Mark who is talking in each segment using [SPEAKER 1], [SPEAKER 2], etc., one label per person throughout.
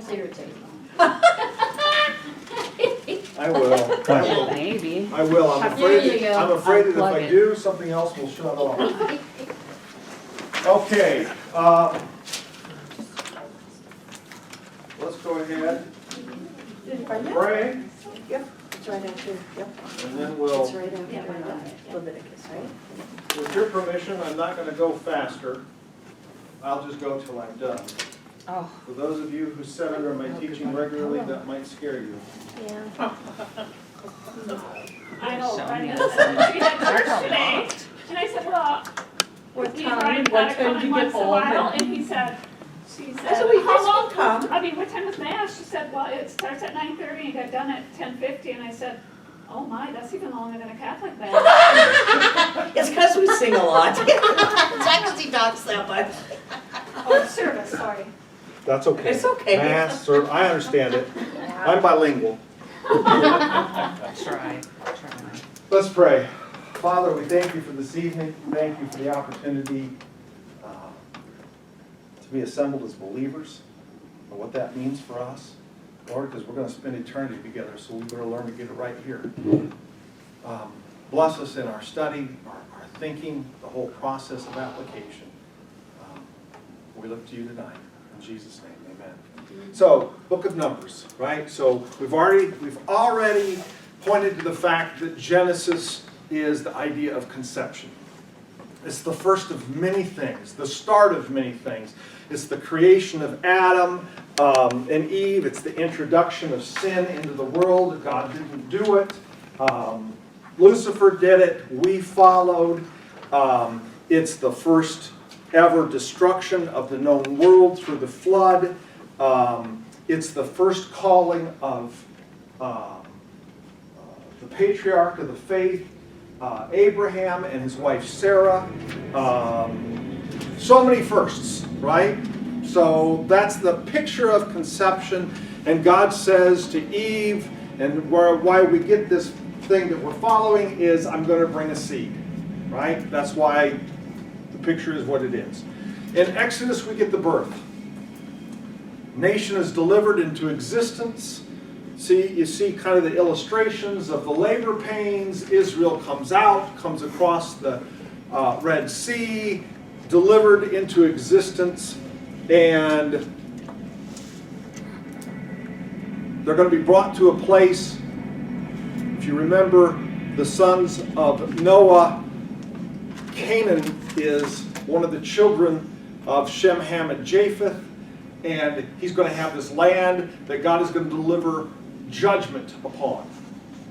[SPEAKER 1] say your tape.
[SPEAKER 2] I will.
[SPEAKER 3] Maybe.
[SPEAKER 2] I will. I'm
[SPEAKER 1] There
[SPEAKER 2] afraid,
[SPEAKER 1] you go.
[SPEAKER 2] I'm afraid that if
[SPEAKER 3] Unplug
[SPEAKER 2] I
[SPEAKER 3] it.
[SPEAKER 2] do, something else will shut off. Okay. Let's go ahead
[SPEAKER 4] Did you find
[SPEAKER 2] and
[SPEAKER 4] it?
[SPEAKER 2] pray,
[SPEAKER 4] Yep, it's right after, yep.
[SPEAKER 2] and then we'll,
[SPEAKER 4] It's right after Leviticus, right?
[SPEAKER 2] with your permission, I'm not going to go faster. I'll just go till I'm done.
[SPEAKER 3] Oh.
[SPEAKER 2] For those of you who sit under my teaching regularly, that might scare you.
[SPEAKER 4] Yeah.
[SPEAKER 5] I know,
[SPEAKER 3] So
[SPEAKER 5] Brenda,
[SPEAKER 3] many
[SPEAKER 5] she had church today, and I said, well,
[SPEAKER 4] What
[SPEAKER 5] we
[SPEAKER 4] time,
[SPEAKER 5] Brian
[SPEAKER 4] what
[SPEAKER 5] gotta
[SPEAKER 4] time
[SPEAKER 5] come
[SPEAKER 4] do
[SPEAKER 5] in
[SPEAKER 4] you
[SPEAKER 5] once
[SPEAKER 4] get
[SPEAKER 5] in a
[SPEAKER 4] home?
[SPEAKER 5] while, and he said, she
[SPEAKER 4] I
[SPEAKER 5] said,
[SPEAKER 4] said, well, you guys
[SPEAKER 5] how long?
[SPEAKER 4] can come.
[SPEAKER 5] I mean, what time is mass? She said, well, it starts at 9:30 and got done at 10:50, and I said, oh my, that's even longer than a Catholic mass.
[SPEAKER 4] It's because we sing a lot. It's not because he talks that much.
[SPEAKER 5] Oh, service, sorry.
[SPEAKER 2] That's okay.
[SPEAKER 4] It's okay.
[SPEAKER 2] Mass, or, I understand it. I'm bilingual.
[SPEAKER 3] Try.
[SPEAKER 2] Let's pray. Father, we thank you for this evening. Thank you for the opportunity to be assembled as believers, and what that means for us. Lord, because we're going to spend eternity together, so we better learn to get it right here. Bless us in our study, our thinking, the whole process of application. We look to you tonight. In Jesus' name, amen. So, Book of Numbers, right? So we've already pointed to the fact that Genesis is the idea of conception. It's the first of many things, the start of many things. It's the creation of Adam and Eve. It's the introduction of sin into the world. God didn't do it. Lucifer did it. We followed. It's the first ever destruction of the known world through the flood. It's the first calling of the patriarch of the faith, Abraham, and his wife Sarah. So many firsts, right? So that's the picture of conception. And God says to Eve, and why we get this thing that we're following is, I'm going to bring a seed, right? That's why the picture is what it is. In Exodus, we get the birth. Nation is delivered into existence. You see kind of the illustrations of the labor pains. Israel comes out, comes across the Red Sea, delivered into existence, and they're going to be brought to a place. If you remember the sons of Noah, Canaan is one of the children of Shem, Ham, and Japheth, and he's going to have this land that God is going to deliver judgment upon,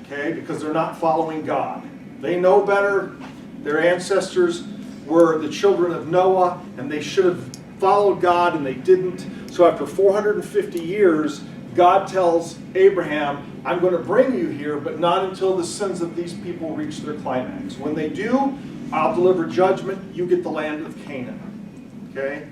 [SPEAKER 2] okay, because they're not following God. They know better. Their ancestors were the children of Noah, and they should have followed God, and they didn't. So after 450 years, God tells Abraham, I'm going to bring you here, but not until the sins of these people reach their climax. When they do, I'll deliver judgment. You get the land of Canaan. Okay?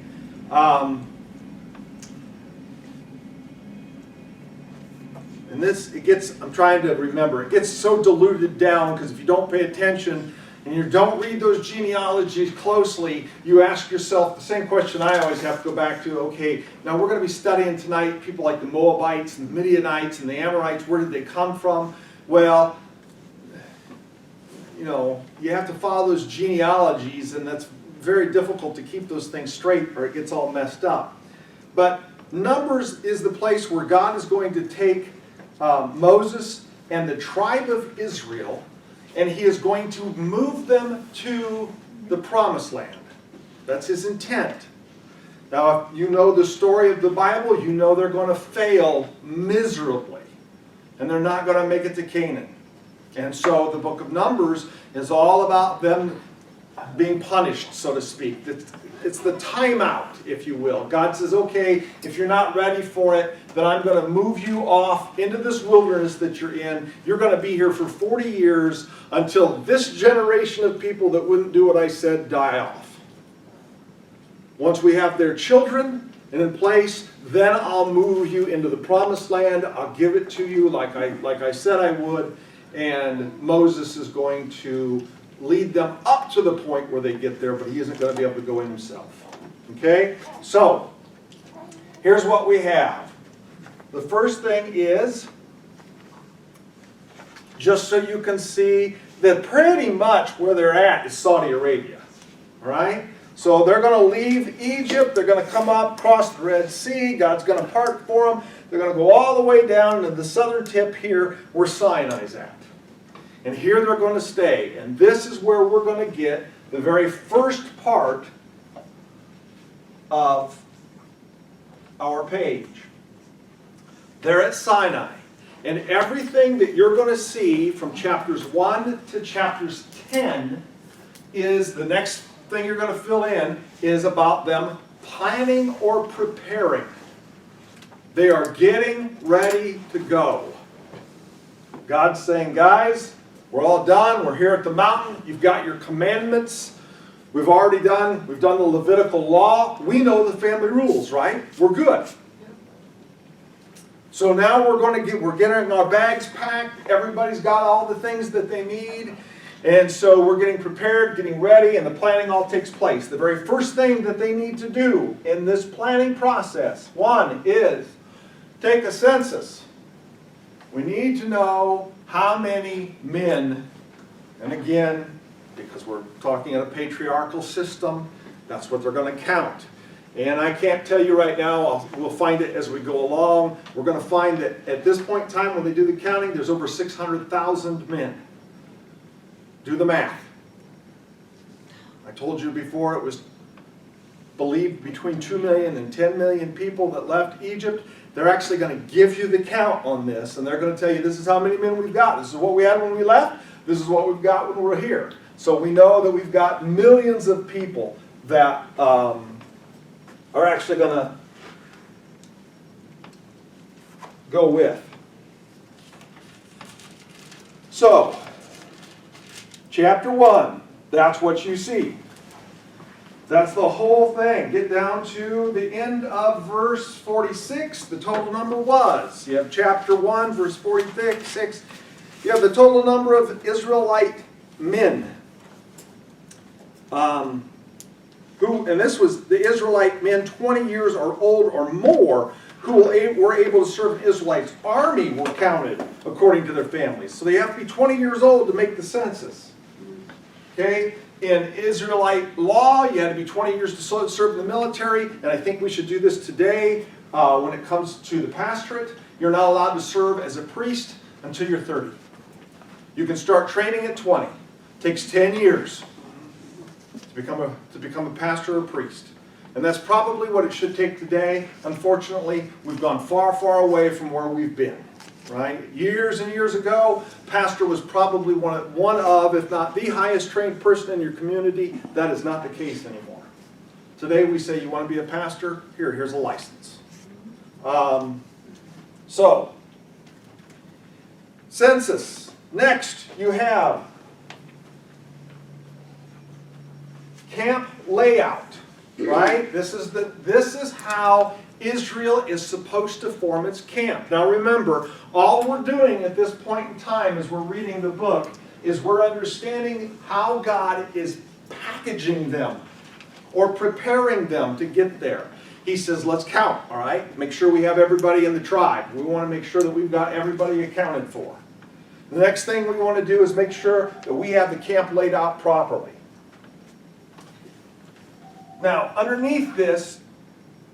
[SPEAKER 2] And this, I'm trying to remember, it gets so diluted down because if you don't pay attention and you don't read those genealogies closely, you ask yourself the same question I always have to go back to. Okay, now we're going to be studying tonight people like the Moabites and the Midianites and the Amorites. Where did they come from? Well, you know, you have to follow those genealogies, and that's very difficult to keep those things straight or it gets all messed up. But Numbers is the place where God is going to take Moses and the tribe of Israel, and he is going to move them to the promised land. That's his intent. Now, if you know the story of the Bible, you know they're going to fail miserably, and they're not going to make it to Canaan. And so the book of Numbers is all about them being punished, so to speak. It's the timeout, if you will. God says, okay, if you're not ready for it, then I'm going to move you off into this wilderness that you're in. You're going to be here for 40 years until this generation of people that wouldn't do what I said die off. Once we have their children and in place, then I'll move you into the promised land. I'll give it to you like I said I would. And Moses is going to lead them up to the point where they get there, but he isn't going to be able to go in himself. Okay? So, here's what we have. The first thing is, just so you can see that pretty much where they're at is Saudi Arabia, right? So they're going to leave Egypt, they're going to come up, cross the Red Sea, God's going to part for them, they're going to go all the way down to the southern tip here where Sinai's at. And here they're going to stay, and this is where we're going to get the very first part of our page. They're at Sinai. And everything that you're going to see from chapters 1 to chapters 10 is, the next thing you're going to fill in is about them planning or preparing. They are getting ready to go. God's saying, guys, we're all done. We're here at the mountain. You've got your commandments. We've done the Levitical law. We know the family rules, right? We're good. So now we're getting our bags packed. Everybody's got all the things that they need. And so we're getting prepared, getting ready, and the planning all takes place. The very first thing that they need to do in this planning process, one, is take a census. We need to know how many men, and again, because we're talking in a patriarchal system, that's what they're going to count. And I can't tell you right now, we'll find it as we go along. We're going to find that at this point in time when they do the counting, there's over 600,000 men. Do the math. I told you before it was believed between 2 million and 10 million people that left Egypt. They're actually going to give you the count on this, and they're going to tell you this is how many men we've got. This is what we had when we left. This is what we've got when we're here. So we know that we've got millions of people that are actually going to go with. So, chapter 1, that's what you see. That's the whole thing. Get down to the end of verse 46. The total number was. You have chapter 1, verse 46. You have the total number of Israelite men. And this was the Israelite men 20 years or old or more who were able to serve an Israelite's army were counted according to their families. So they have to be 20 years old to make the census. Okay? In Israelite law, you had to be 20 years to serve in the military, and I think we should do this today when it comes to the pastorate. You're not allowed to serve as a priest until you're 30. You can start training at 20. It takes 10 years to become a pastor or priest. And that's probably what it should take today. Unfortunately, we've gone far, far away from where we've been. Right? Years and years ago, pastor was probably one of, if not the highest trained person in your community. That is not the case anymore. Today we say, you want to be a pastor? Here's a license. So, census. Next, you have camp layout. Right? This is how Israel is supposed to form its camp. Now remember, all we're doing at this point in time as we're reading the book is we're understanding how God is packaging them or preparing them to get there. He says, let's count, all right? Make sure we have everybody in the tribe. We want to make sure that we've got everybody accounted for. The next thing we want to do is make sure that we have the camp laid out properly. Now, underneath this,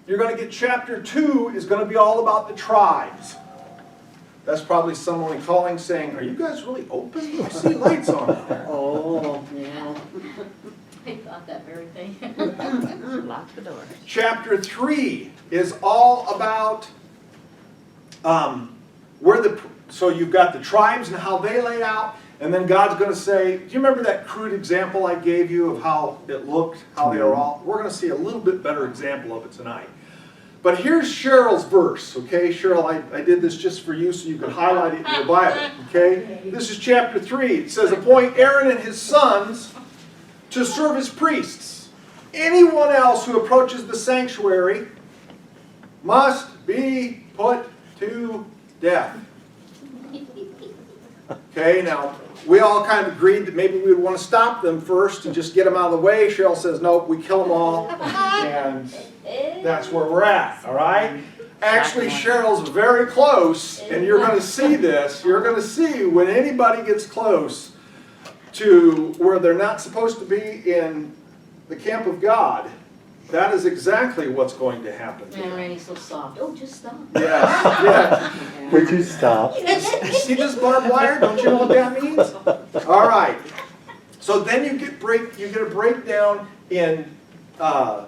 [SPEAKER 2] you're going to get chapter 2 is going to be all about the tribes. That's probably someone calling saying, are you guys really open? I see lights on there.
[SPEAKER 4] Oh, yeah. I thought that very thing. Lock the door.
[SPEAKER 2] Chapter 3 is all about so you've got the tribes and how they lay out, and then God's going to say, do you remember that crude example I gave you of how it looked, how they are all? We're going to see a little bit better example of it tonight. But here's Cheryl's verse, okay? Cheryl, I did this just for you so you could highlight it in your Bible, okay? This is chapter 3. It says, appoint Aaron and his sons to serve as priests. Anyone else who approaches the sanctuary must be put to death. Okay, now, we all kind of agreed that maybe we would want to stop them first and just get them out of the way. Cheryl says, nope, we kill them all, and that's where we're at, all right? Actually, Cheryl's very close, and you're going to see this. You're going to see when anybody gets close to where they're not supposed to be in the camp of God, that is exactly what's going to happen.
[SPEAKER 4] Man, Randy's so soft. Oh, just stop.
[SPEAKER 2] Yes, yeah.
[SPEAKER 1] Would you stop?
[SPEAKER 2] You see this barbed wire? Don't you know what that means? All right. So then you get a breakdown in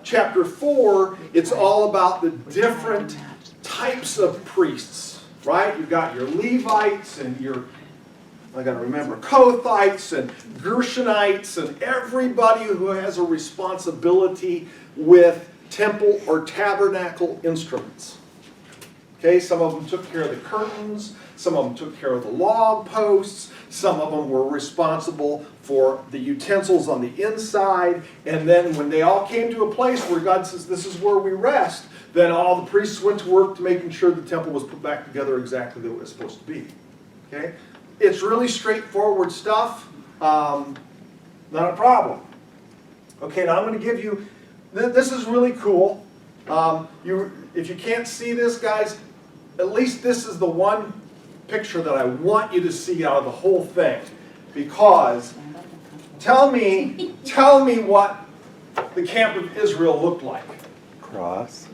[SPEAKER 2] chapter 4. It's all about the different types of priests, right? You've got your Levites and your, I got to remember, Kohathites and Gershonites and everybody who has a responsibility with temple or tabernacle instruments. Okay, some of them took care of the curtains, some of them took care of the log posts, some of them were responsible for the utensils on the inside, and then when they all came to a place where God says, this is where we rest, then all the priests went to work to making sure the temple was put back together exactly the way it was supposed to be. Okay? It's really straightforward stuff, not a problem. Okay, now I'm going to give you, this is really cool. If you can't see this, guys, at least this is the one picture that I want you to see out of the whole thing. Because, tell me what the camp of Israel looked like.
[SPEAKER 1] Cross.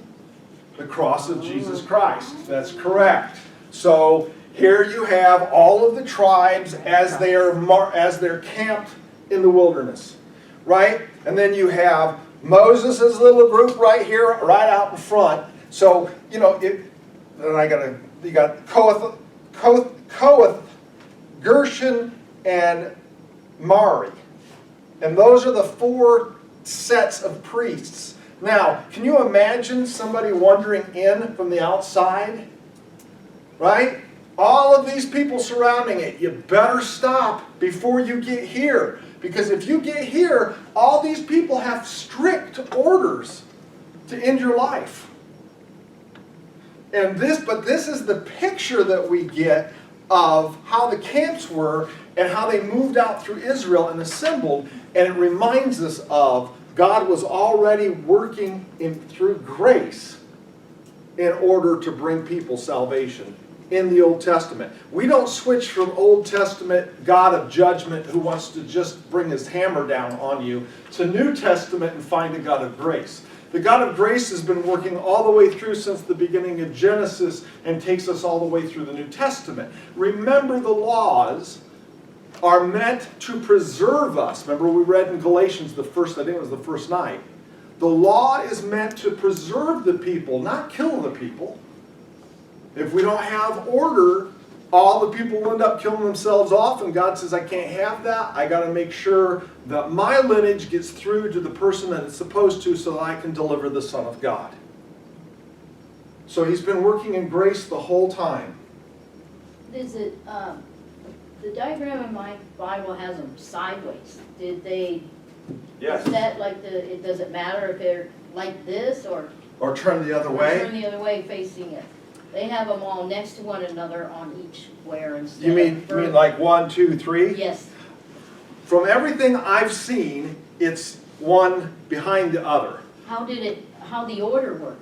[SPEAKER 2] The cross of Jesus Christ. That's correct. So, here you have all of the tribes as they're camped in the wilderness, right? And then you have Moses' little group right here, right out in front. So you know you got Kohath, Gershon, and Mari, and those are the 4 sets of priests. Now, can you imagine somebody wandering in from the outside, right? All of these people surrounding it. You better stop before you get here. Because if you get here, all these people have strict orders to end your life. But this is the picture that we get of how the camps were and how they moved out through Israel and assembled. And it reminds us of God was already working through grace in order to bring people salvation in the Old Testament. We don't switch from Old Testament God of judgment who wants to just bring his hammer down on you to New Testament and find a God of grace. The God of grace has been working all the way through since the beginning of Genesis and takes us all the way through the New Testament. Remember, the laws are meant to preserve us. Remember we read in Galatians I think it was the first night. The law is meant to preserve the people, not kill the people. If we don't have order, all the people will end up killing themselves off, and God says, I can't have that. I got to make sure that my lineage gets through to the person that it's supposed to so that I can deliver the Son of God. So he's been working in grace the whole time.
[SPEAKER 4] Is it, the diagram in my Bible has them sideways. Did they,
[SPEAKER 2] Yes.
[SPEAKER 4] is that like it doesn't matter if they're like this or
[SPEAKER 2] Or turn the other
[SPEAKER 4] or
[SPEAKER 2] way.
[SPEAKER 4] turn the other way facing it? They have them all next to one another on each square instead
[SPEAKER 2] You
[SPEAKER 4] of
[SPEAKER 2] mean
[SPEAKER 4] vertical.
[SPEAKER 2] like 1, 2, 3?
[SPEAKER 4] Yes.
[SPEAKER 2] From everything I've seen, it's one behind the other.
[SPEAKER 4] How the order worked?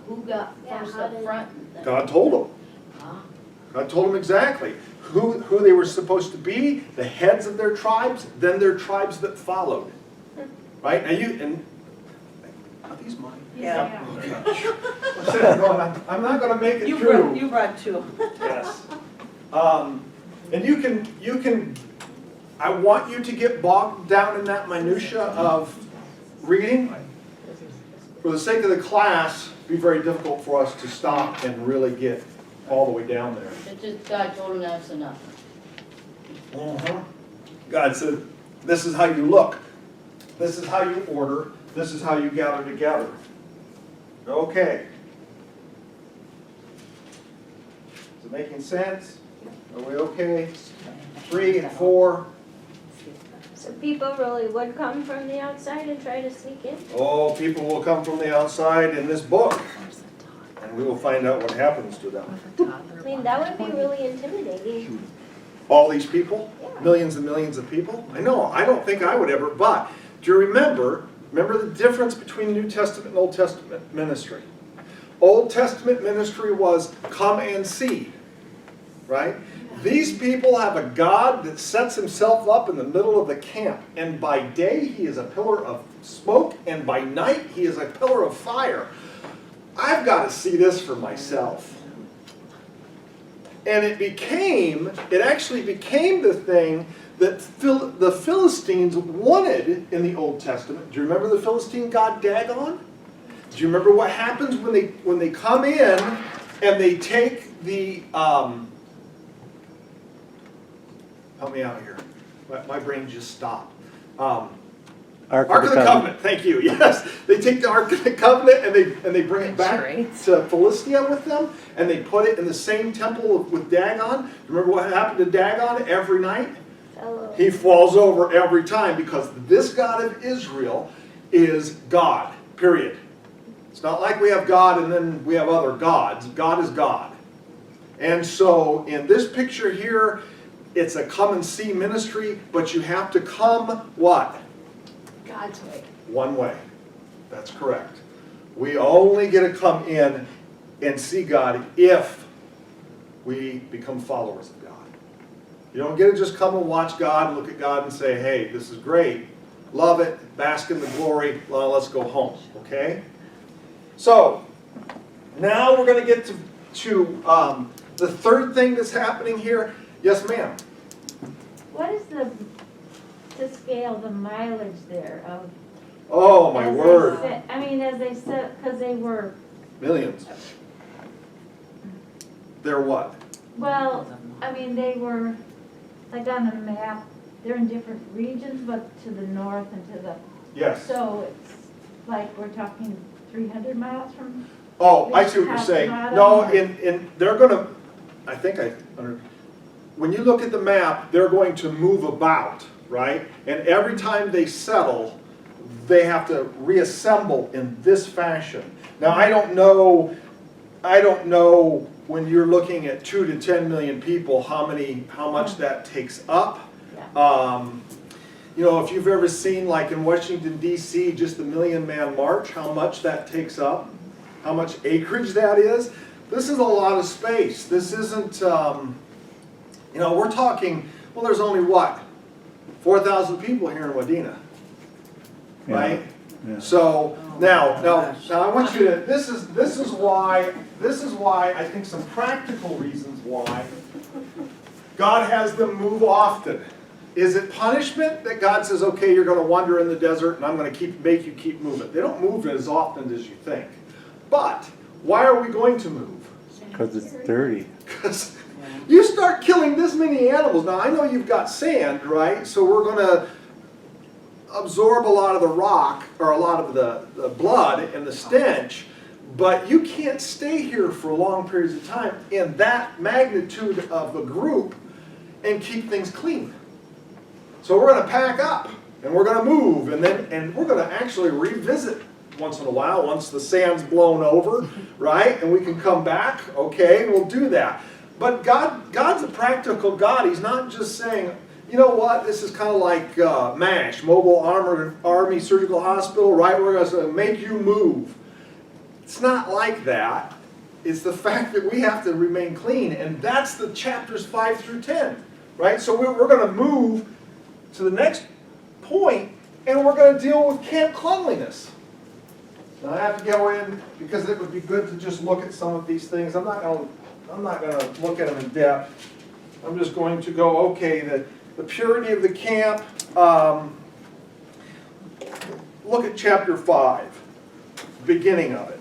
[SPEAKER 4] Who got first
[SPEAKER 3] how
[SPEAKER 4] up
[SPEAKER 3] did-
[SPEAKER 4] front?
[SPEAKER 2] God told them.
[SPEAKER 4] Ah,
[SPEAKER 2] God told them exactly who they were supposed to be, the heads of their tribes, then their tribes that followed. Right? Are these mine?
[SPEAKER 3] Yeah.
[SPEAKER 2] Okay. I'm not going to make it through.
[SPEAKER 3] You brought 2.
[SPEAKER 2] Yes. And you can, I want you to get bogged down in that minutia of reading. For the sake of the class, it'd be very difficult for us to stop and really get all the way down there.
[SPEAKER 4] it's just God told them that's enough.
[SPEAKER 2] God said, this is how you look. This is how you order. This is how you gather together. Okay. Is it making sense? Are we okay? 3 and 4.
[SPEAKER 6] So people really would come from the outside and try to sneak in?
[SPEAKER 2] Oh, people will come from the outside in this book. And we will find out what happens to them.
[SPEAKER 6] I mean, that would be really intimidating.
[SPEAKER 2] All these people?
[SPEAKER 6] Yeah.
[SPEAKER 2] Millions and millions of people? I know, I don't think I would ever, but do you remember the difference between New Testament and Old Testament ministry? Old Testament ministry was come and see, right? These people have a God that sets himself up in the middle of the camp, and by day he is a pillar of smoke, and by night he is a pillar of fire. I've got to see this for myself. And it actually became the thing that the Philistines wanted in the Old Testament. Do you remember the Philistine god Dagon? Do you remember what happens when they come in and they take the help me out here. My brain just stopped.
[SPEAKER 1] Ark
[SPEAKER 2] Ark of the Covenant, thank you, yes. They take the Ark of the Covenant and they bring it back to Philistia with them, and they put it in the same temple with Dagon. Remember what happened to Dagon every night? He falls over every time, because this God of Israel is God, period. It's not like we have God and then we have other gods. God is God. And so in this picture here, it's a come and see ministry, but you have to come what?
[SPEAKER 4] God's way.
[SPEAKER 2] One way. That's correct. We only get to come in and see God if we become followers of God. You don't get to just come and watch God and look at God and say, hey, this is great. Love it. Bask in the glory. Well, let's go home. Okay? So, now we're going to get to the third thing that's happening here. Yes, ma'am.
[SPEAKER 6] What is to scale the mileage there of?
[SPEAKER 2] Oh, my word.
[SPEAKER 6] As they said, because they were,
[SPEAKER 2] Millions. They're what?
[SPEAKER 6] well, they were, like on the map, they're in different regions, but to the north and to the,
[SPEAKER 2] Yes.
[SPEAKER 6] so it's like we're talking 300 miles from,
[SPEAKER 2] Oh, I see what you're saying. No, they're going to, I think when you look at the map, they're going to move about, right? And every time they settle, they have to reassemble in this fashion. Now, I don't know when you're looking at 2 to 10 million people, how much that takes up. If you've ever seen, like in Washington, D.C., just the Million Man March, how much that takes up, how much acreage that is. This is a lot of space. This isn't, we're talking, well, there's only what? 4,000 people here in Wadena, right?
[SPEAKER 1] Yeah.
[SPEAKER 2] So now I want you to, this is why I think some practical reasons why God has them move often. Is it punishment that God says, okay, you're going to wander in the desert and I'm going to make you keep moving? They don't move as often as you think. But why are we going to move?
[SPEAKER 1] Because it's dirty.
[SPEAKER 2] Because you start killing this many animals. Now, I know you've got sand, right? So we're going to absorb a lot of the rock, or a lot of the blood and the stench, but you can't stay here for long periods of time in that magnitude of a group and keep things clean. So we're going to pack up, and we're going to move, and we're going to actually revisit once in a while, once the sand's blown over, right? And we can come back, okay, we'll do that. But God's a practical God. He's not just saying, you know what, this is kind of like MASH, Mobile Army Surgical Hospital, right? We're going to make you move. It's not like that. It's the fact that we have to remain clean, and that's the chapters 5 through 10, right? So we're going to move to the next point, and we're going to deal with camp cleanliness. Now I have to go in, because it would be good to just look at some of these things. I'm not going to look at them in depth. I'm just going to go, okay, the purity of the camp. Look at chapter 5, beginning of it.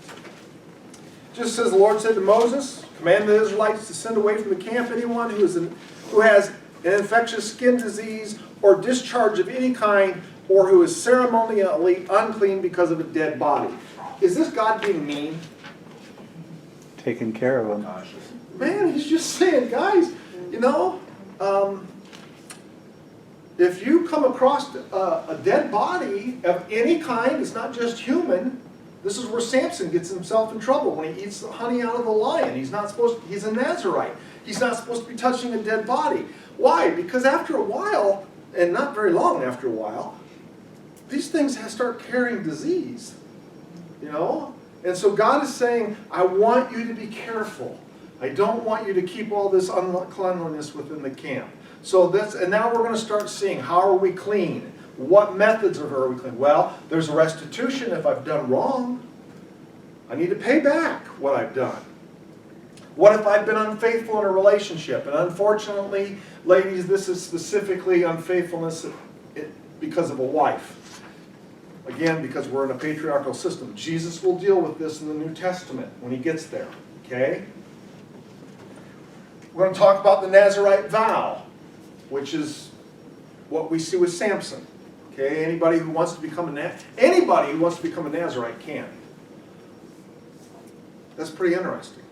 [SPEAKER 2] Just says, the Lord said to Moses, command the Israelites to send away from the camp anyone who has an infectious skin disease or discharge of any kind, or who is ceremonially unclean because of a dead body. Is this God being mean?
[SPEAKER 1] Taking care of them.
[SPEAKER 2] Man, he's just saying, guys, if you come across a dead body of any kind, it's not just human. This is where Samson gets himself in trouble when he eats the honey out of the lion. He's a Nazirite. He's not supposed to be touching a dead body. Why? Because after a while, and not very long after a while, these things start carrying disease. And so God is saying, I want you to be careful. I don't want you to keep all this uncleanliness within the camp. So and now we're going to start seeing, how are we clean? What methods are we clean? Well, there's restitution if I've done wrong. I need to pay back what I've done. What if I've been unfaithful in a relationship? And unfortunately, ladies, this is specifically unfaithfulness because of a wife. Again, because we're in a patriarchal system. Jesus will deal with this in the New Testament when he gets there. Okay? We're going to talk about the Nazarite Vow, which is what we see with Samson. Okay? Anybody who wants to become a Nazarite can. That's pretty interesting.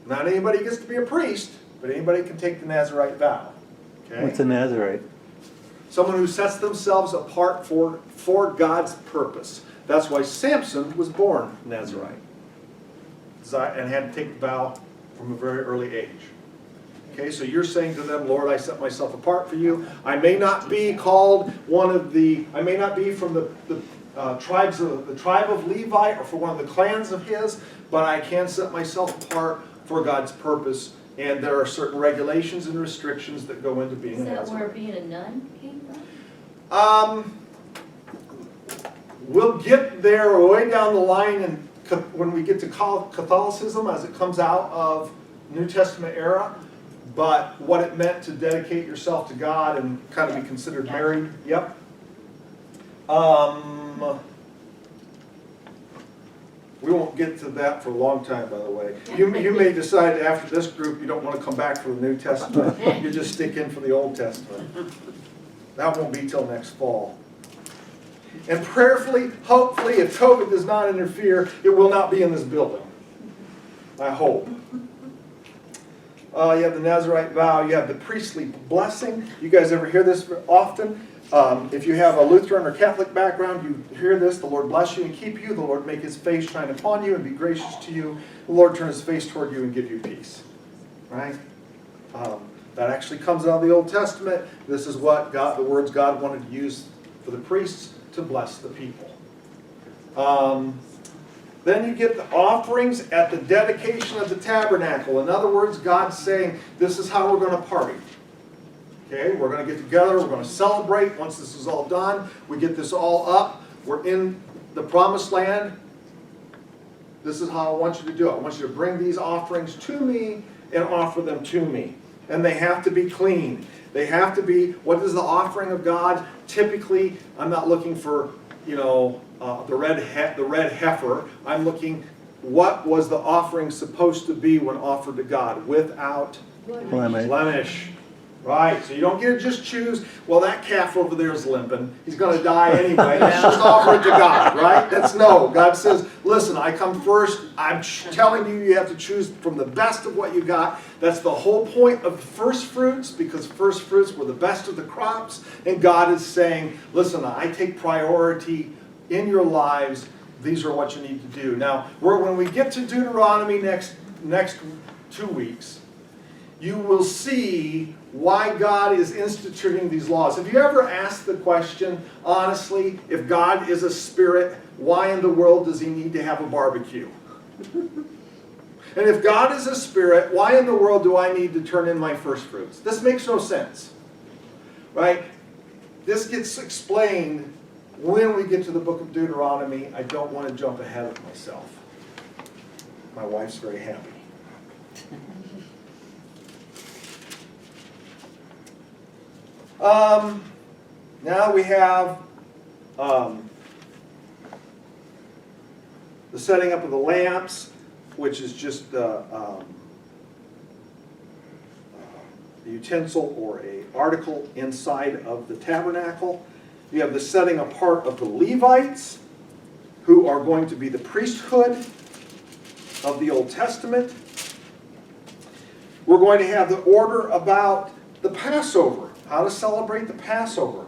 [SPEAKER 2] Not anybody gets to be a priest, but anybody can take the Nazarite vow. Okay?
[SPEAKER 1] What's a Nazarite?
[SPEAKER 2] Someone who sets themselves apart for God's purpose. That's why Samson was born Nazarite. And had to take the vow from a very early age. Okay, so you're saying to them, Lord, I set myself apart for you. I may not be called I may not be from the tribe of Levi or for one of the clans of his, but I can set myself apart for God's purpose. And there are certain regulations and restrictions that go into being a Nazarite.
[SPEAKER 4] Is that where being a nun came from?
[SPEAKER 2] We'll get there way down the line and when we get to Catholicism as it comes out of New Testament era, but what it meant to dedicate yourself to God and kind of be considered married. Yep. We won't get to that for a long time, by the way. You may decide after this group you don't want to come back for the New Testament. You just stick in for the Old Testament. That won't be till next fall. And prayerfully, hopefully, if COVID does not interfere, it will not be in this building. I hope. You have the Nazarite vow. You have the priestly blessing. You guys ever hear this often? If you have a Lutheran or Catholic background, you hear this. The Lord bless you and keep you. The Lord make his face shine upon you and be gracious to you. The Lord turn his face toward you and give you peace. Right? That actually comes out of the Old Testament. This is what the words God wanted to use for the priests to bless the people. Then you get the offerings at the dedication of the tabernacle. In other words, God's saying, this is how we're going to party. Okay, we're going to get together, we're going to celebrate. Once this is all done, we get this all up. We're in the promised land. This is how I want you to do it. I want you to bring these offerings to me and offer them to me. And they have to be clean. They have to be, what is the offering of God? Typically, I'm not looking for, the red heifer. I'm looking, what was the offering supposed to be when offered to God? Without blemish. Right, so you don't get to just choose, well, that calf over there is limping. He's going to die anyway. Let's just offer it to God, right? No. God says, listen, I come first. I'm telling you, you have to choose from the best of what you got. That's the whole point of first fruits, because first fruits were the best of the crops. And God is saying, listen, I take priority in your lives. These are what you need to do. Now, when we get to Deuteronomy next 2 weeks, you will see why God is instituting these laws. Have you ever asked the question, honestly, if God is a spirit, why in the world does he need to have a barbecue? And if God is a spirit, why in the world do I need to turn in my first fruits? This makes no sense. Right? This gets explained when we get to the book of Deuteronomy. I don't want to jump ahead of myself. My wife's very happy. Now we have the setting up of the lamps, which is just a utensil or an article inside of the tabernacle. You have the setting apart of the Levites, who are going to be the priesthood of the Old Testament. We're going to have the order about the Passover, how to celebrate the Passover.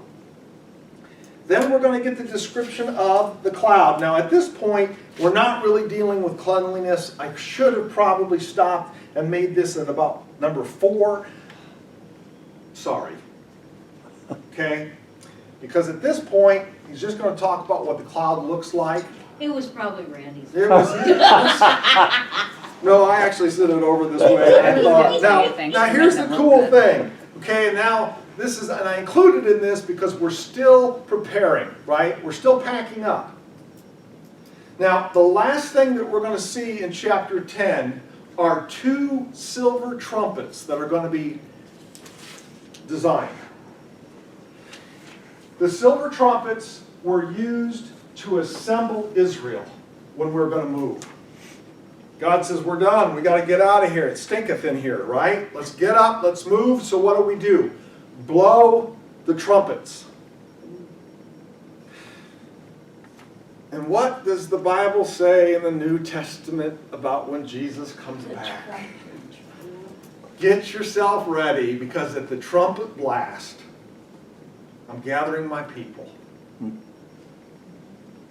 [SPEAKER 2] Then we're going to get the description of the cloud. Now at this point, we're not really dealing with cleanliness. I should have probably stopped and made this at about number 4. Sorry. Okay? Because at this point, he's just going to talk about what the cloud looks like.
[SPEAKER 4] It was probably Randy's.
[SPEAKER 2] It was, no, I actually sent it over this way. I thought, now here's the cool thing. Okay, now this is, and I included in this because we're still preparing, right? We're still packing up. Now, the last thing that we're going to see in chapter 10 are 2 silver trumpets that are going to be designed. The silver trumpets were used to assemble Israel when we're going to move. God says, we're done. We got to get out of here. It stinketh in here, right? Let's get up. Let's move. So what do? Blow the trumpets. And what does the Bible say in the New Testament about when Jesus comes back? Get yourself ready, because at the trumpet blast, I'm gathering my people.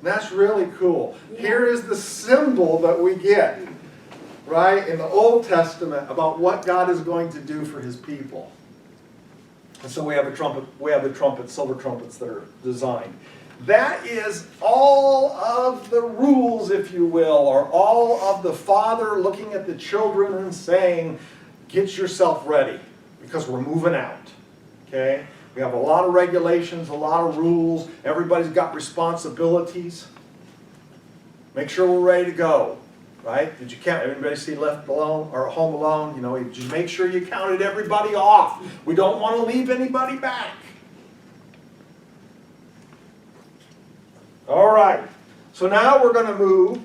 [SPEAKER 2] That's really cool.
[SPEAKER 4] Yeah.
[SPEAKER 2] Here is the symbol that we get, right, in the Old Testament about what God is going to do for his people. And so we have a trumpet, silver trumpets that are designed. That is all of the rules, if you will, or all of the father looking at the children and saying, get yourself ready, because we're moving out. Okay? We have a lot of regulations, a lot of rules. Everybody's got responsibilities. Make sure we're ready to go. Right? Did you count? Everybody see Left Alone or Home Alone? You know, did you make sure you counted everybody off? We don't want to leave anybody back. All right. So now we're going to move.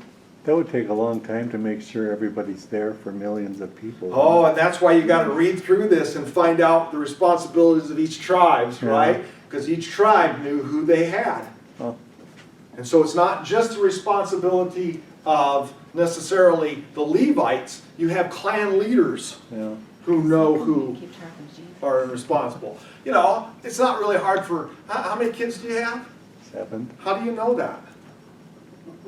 [SPEAKER 1] That would take a long time to make sure everybody's there for millions of people.
[SPEAKER 2] Oh, and that's why you got to read through this and find out the responsibilities of each tribe, right? Because each tribe knew who they had.
[SPEAKER 1] Oh.
[SPEAKER 2] And so it's not just the responsibility of necessarily the Levites. You have clan leaders who know who are responsible. You know, it's not really hard for, how many kids do you have?
[SPEAKER 1] 7.
[SPEAKER 2] How do you know that?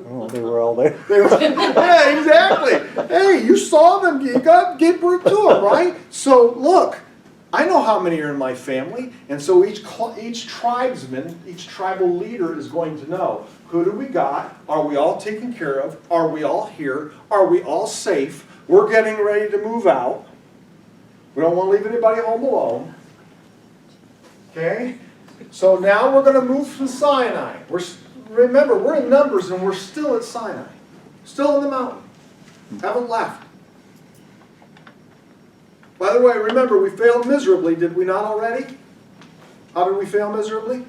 [SPEAKER 1] Oh, they were all there.
[SPEAKER 2] Yeah, exactly. Hey, you saw them. You got give birth to them, right? So look, I know how many are in my family, and so each tribesman, each tribal leader is going to know, who do we got? Are we all taken care of? Are we all here? Are we all safe? We're getting ready to move out. We don't want to leave anybody home alone. Okay? So now we're going to move from Sinai. Remember, we're in Numbers and we're still at Sinai. Still in the mountain. Haven't left. By the way, remember, we failed miserably, did we not already? How did we fail miserably?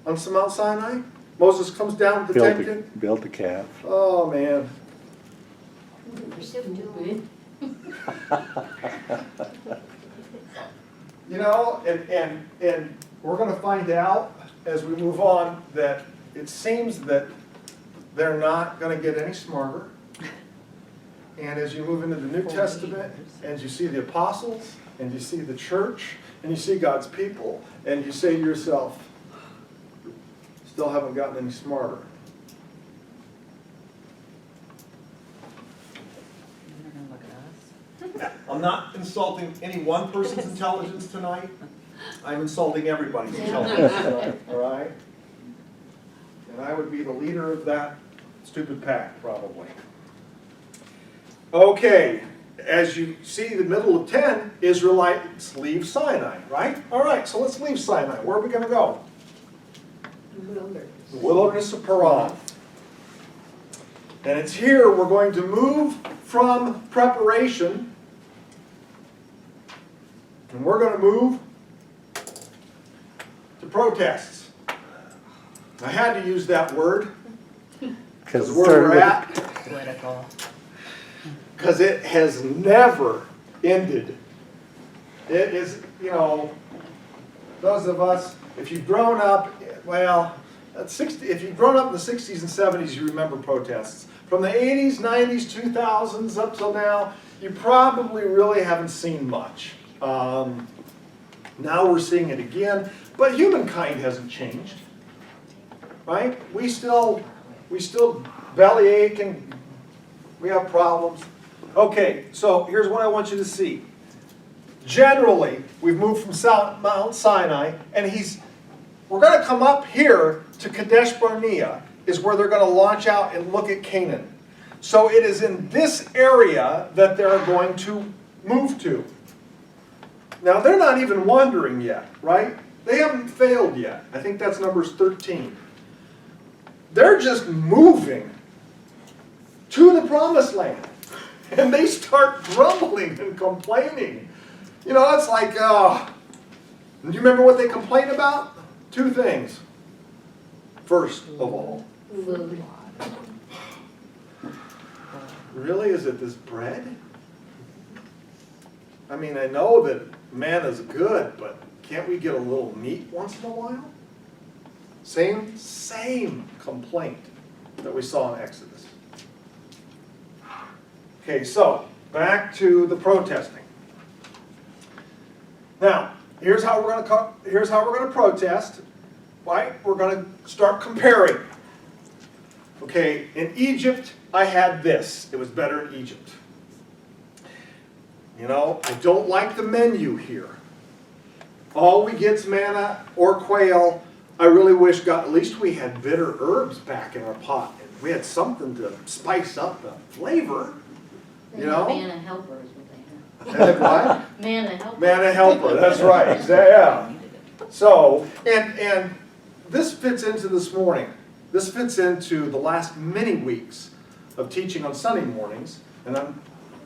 [SPEAKER 2] On Mount Sinai? Moses comes down with the tent.
[SPEAKER 1] Built a calf.
[SPEAKER 2] Oh, man. You know, and we're going to find out as we move on that it seems that they're not going to get any smarter. And as you move into the New Testament, and you see the apostles, and you see the church, and you see God's people, and you say to yourself, still haven't gotten any smarter. I'm not insulting any one person's intelligence tonight. I'm insulting everybody's intelligence tonight, all right? And I would be the leader of that stupid pack, probably. Okay, as you see the middle of 10, Israelites leave Sinai, right? All right, so let's leave Sinai. Where are we going to go? The wilderness of Paran. And it's here we're going to move from preparation, and we're going to move to protests. I had to use that word because where we're at,
[SPEAKER 3] Political.
[SPEAKER 2] because it has never ended. It is, you know, those of us, if you've grown up, well, if you've grown up in the 60s and 70s, you remember protests. From the 80s, 90s, 2000s up till now, you probably really haven't seen much. Now we're seeing it again, but humankind hasn't changed, right? We still bellyache and we have problems. Okay, so here's what I want you to see. Generally, we've moved from Mount Sinai, and we're going to come up here to Kadesh Barnea. is where they're going to launch out and look at Canaan. So it is in this area that they're going to move to. Now, they're not even wandering yet, right? They haven't failed yet. I think that's Numbers 13. They're just moving to the promised land. And they start grumbling and complaining. You know, it's like, do you remember what they complain about? 2 things. First of all,
[SPEAKER 4] Food.
[SPEAKER 2] really, is it this bread? I mean, I know that manna's good, but can't we get a little meat once in a while? Same complaint that we saw in Exodus. Okay, so back to the protesting. Now, here's how we're going to protest. Right? We're going to start comparing. Okay, in Egypt, I had this. It was better in Egypt. You know, I don't like the menu here. All we get's manna or quail. I really wish at least we had bitter herbs back in our pot. And we had something to spice up the flavor.
[SPEAKER 4] They
[SPEAKER 2] You
[SPEAKER 4] have
[SPEAKER 2] know?
[SPEAKER 4] manna helper is what they
[SPEAKER 2] And what?
[SPEAKER 4] have. Manna helper.
[SPEAKER 2] Manna helper, that's right. Yeah. So, and this fits into this morning. This fits into the last many weeks of teaching on Sunday mornings. And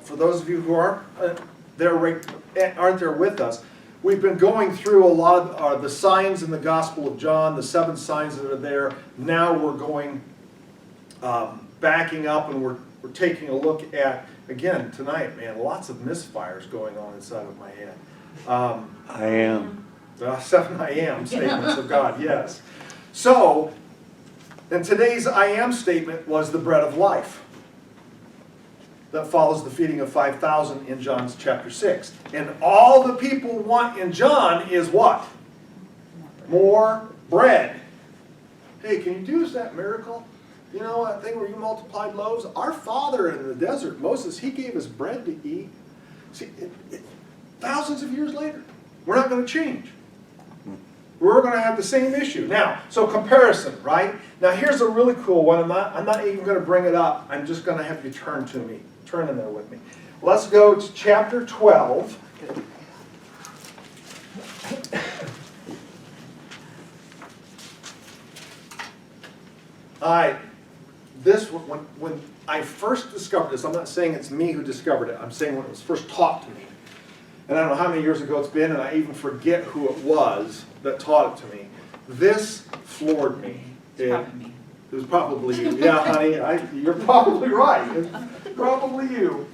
[SPEAKER 2] for those of you who aren't there with us, we've been going through a lot of the signs in the Gospel of John, the 7 signs that are there. Now we're going, backing up, and we're taking a look at, again, tonight, man, lots of misfires going on inside of my head.
[SPEAKER 1] I am.
[SPEAKER 2] 7 I am statements of God, yes. So, and today's I am statement was the bread of life. That follows the feeding of 5,000 in John's chapter 6. And all the people want in John is what? More bread. Hey, can you do us that miracle? You know that thing where you multiplied loaves? Our father in the desert, Moses, he gave us bread to eat. See, thousands of years later, we're not going to change. We're going to have the same issue. Now, so comparison, right? Now here's a really cool one. I'm not even going to bring it up. I'm just going to have you turn to me. Turn in there with me. Let's go to chapter 12. All right. This, when I first discovered this, I'm not saying it's me who discovered it. I'm saying when it was first taught to me. And I don't know how many years ago it's been, and I even forget who it was that taught it to me. This floored me. It was probably you. Yeah, honey, you're probably right. It's probably you.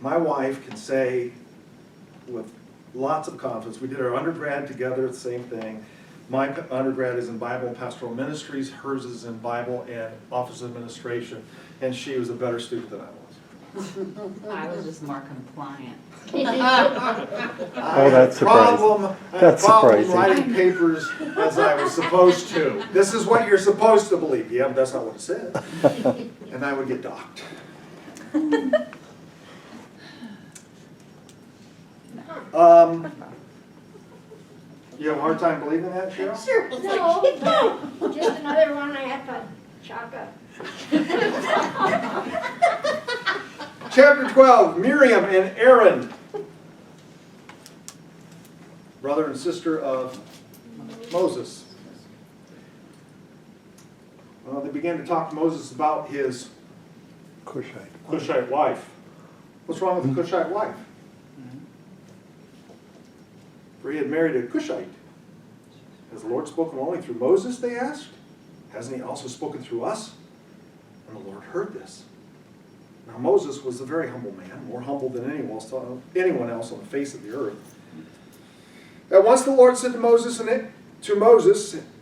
[SPEAKER 2] My wife can say with lots of confidence, we did our undergrad together, the same thing. My undergrad is in Bible and Pastoral Ministries, hers is in Bible and Office of Administration, and she was a better student than I was.
[SPEAKER 3] I was just more compliant.
[SPEAKER 1] Oh, that's surprising. That's surprising.
[SPEAKER 2] Writing papers as I was supposed to. This is what you're supposed to believe. Yeah, but that's not what it said. And I would get docked. You have a hard time believing that, Cheryl?
[SPEAKER 7] Sure. No, just another one I had to chalk up.
[SPEAKER 2] Chapter 12, Miriam and Aaron, brother and sister of Moses. Well, they began to talk to Moses about his Cushite wife. What's wrong with the Cushite wife? For he had married a Cushite. Has the Lord spoken only through Moses, they asked? Hasn't he also spoken through us? And the Lord heard this. Now Moses was a very humble man, more humble than anyone else on the face of the earth. At once the Lord said to Moses,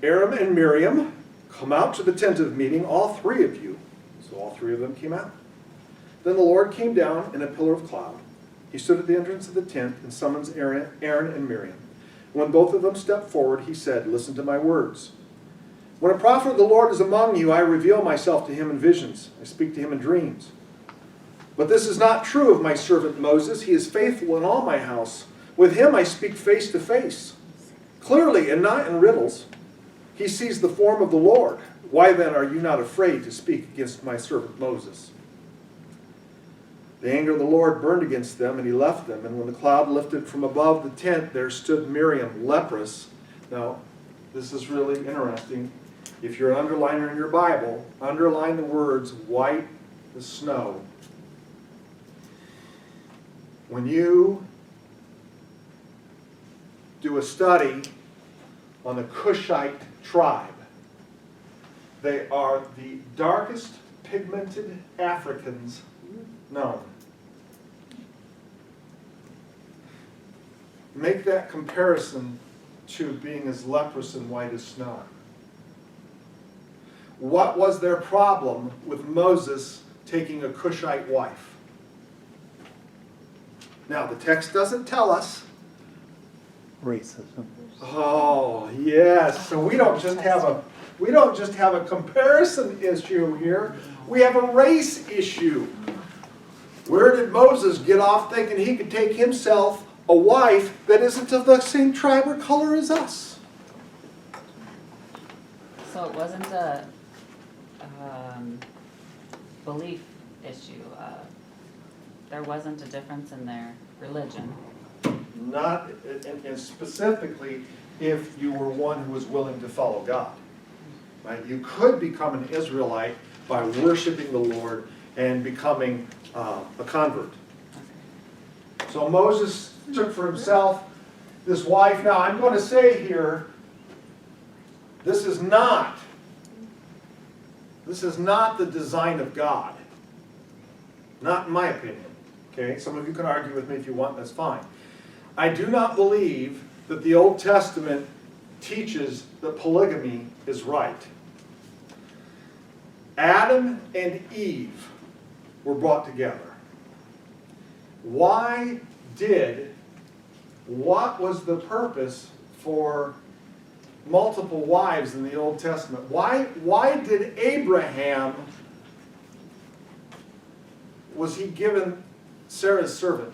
[SPEAKER 2] Aaron and Miriam, come out to the tent of meeting, all 3 of you. So all 3 of them came out. Then the Lord came down in a pillar of cloud. He stood at the entrance of the tent and summons Aaron and Miriam. When both of them stepped forward, he said, listen to my words. When a prophet of the Lord is among you, I reveal myself to him in visions. I speak to him in dreams. But this is not true of my servant Moses. He is faithful in all my house. With him I speak face to face. Clearly, and not in riddles, he sees the form of the Lord. Why then are you not afraid to speak against my servant Moses? The anger of the Lord burned against them, and he left them. And when the cloud lifted from above the tent, there stood Miriam, leprous. Now, this is really interesting. If you're an underliner in your Bible, underline the words white as snow. When you do a study on the Cushite tribe, they are the darkest pigmented Africans known. Make that comparison to being as leprous and white as snow. What was their problem with Moses taking a Cushite wife? Now, the text doesn't tell us.
[SPEAKER 1] Racism.
[SPEAKER 2] Oh, yes. So we don't just have a comparison issue here. We have a race issue. Where did Moses get off thinking he could take himself a wife that isn't of the same tribe or color as us?
[SPEAKER 3] So it wasn't a belief issue. There wasn't a difference in their religion.
[SPEAKER 2] Not, and specifically, if you were one who was willing to follow God. Right? You could become an Israelite by worshiping the Lord and becoming a convert. So Moses took for himself this wife. Now, I'm going to say here, this is not the design of God. Not in my opinion. Okay? Some of you can argue with me if you want, that's fine. I do not believe that the Old Testament teaches that polygamy is right. Adam and Eve were brought together. What was the purpose for multiple wives in the Old Testament? Why did Abraham, was he given Sarah's servant?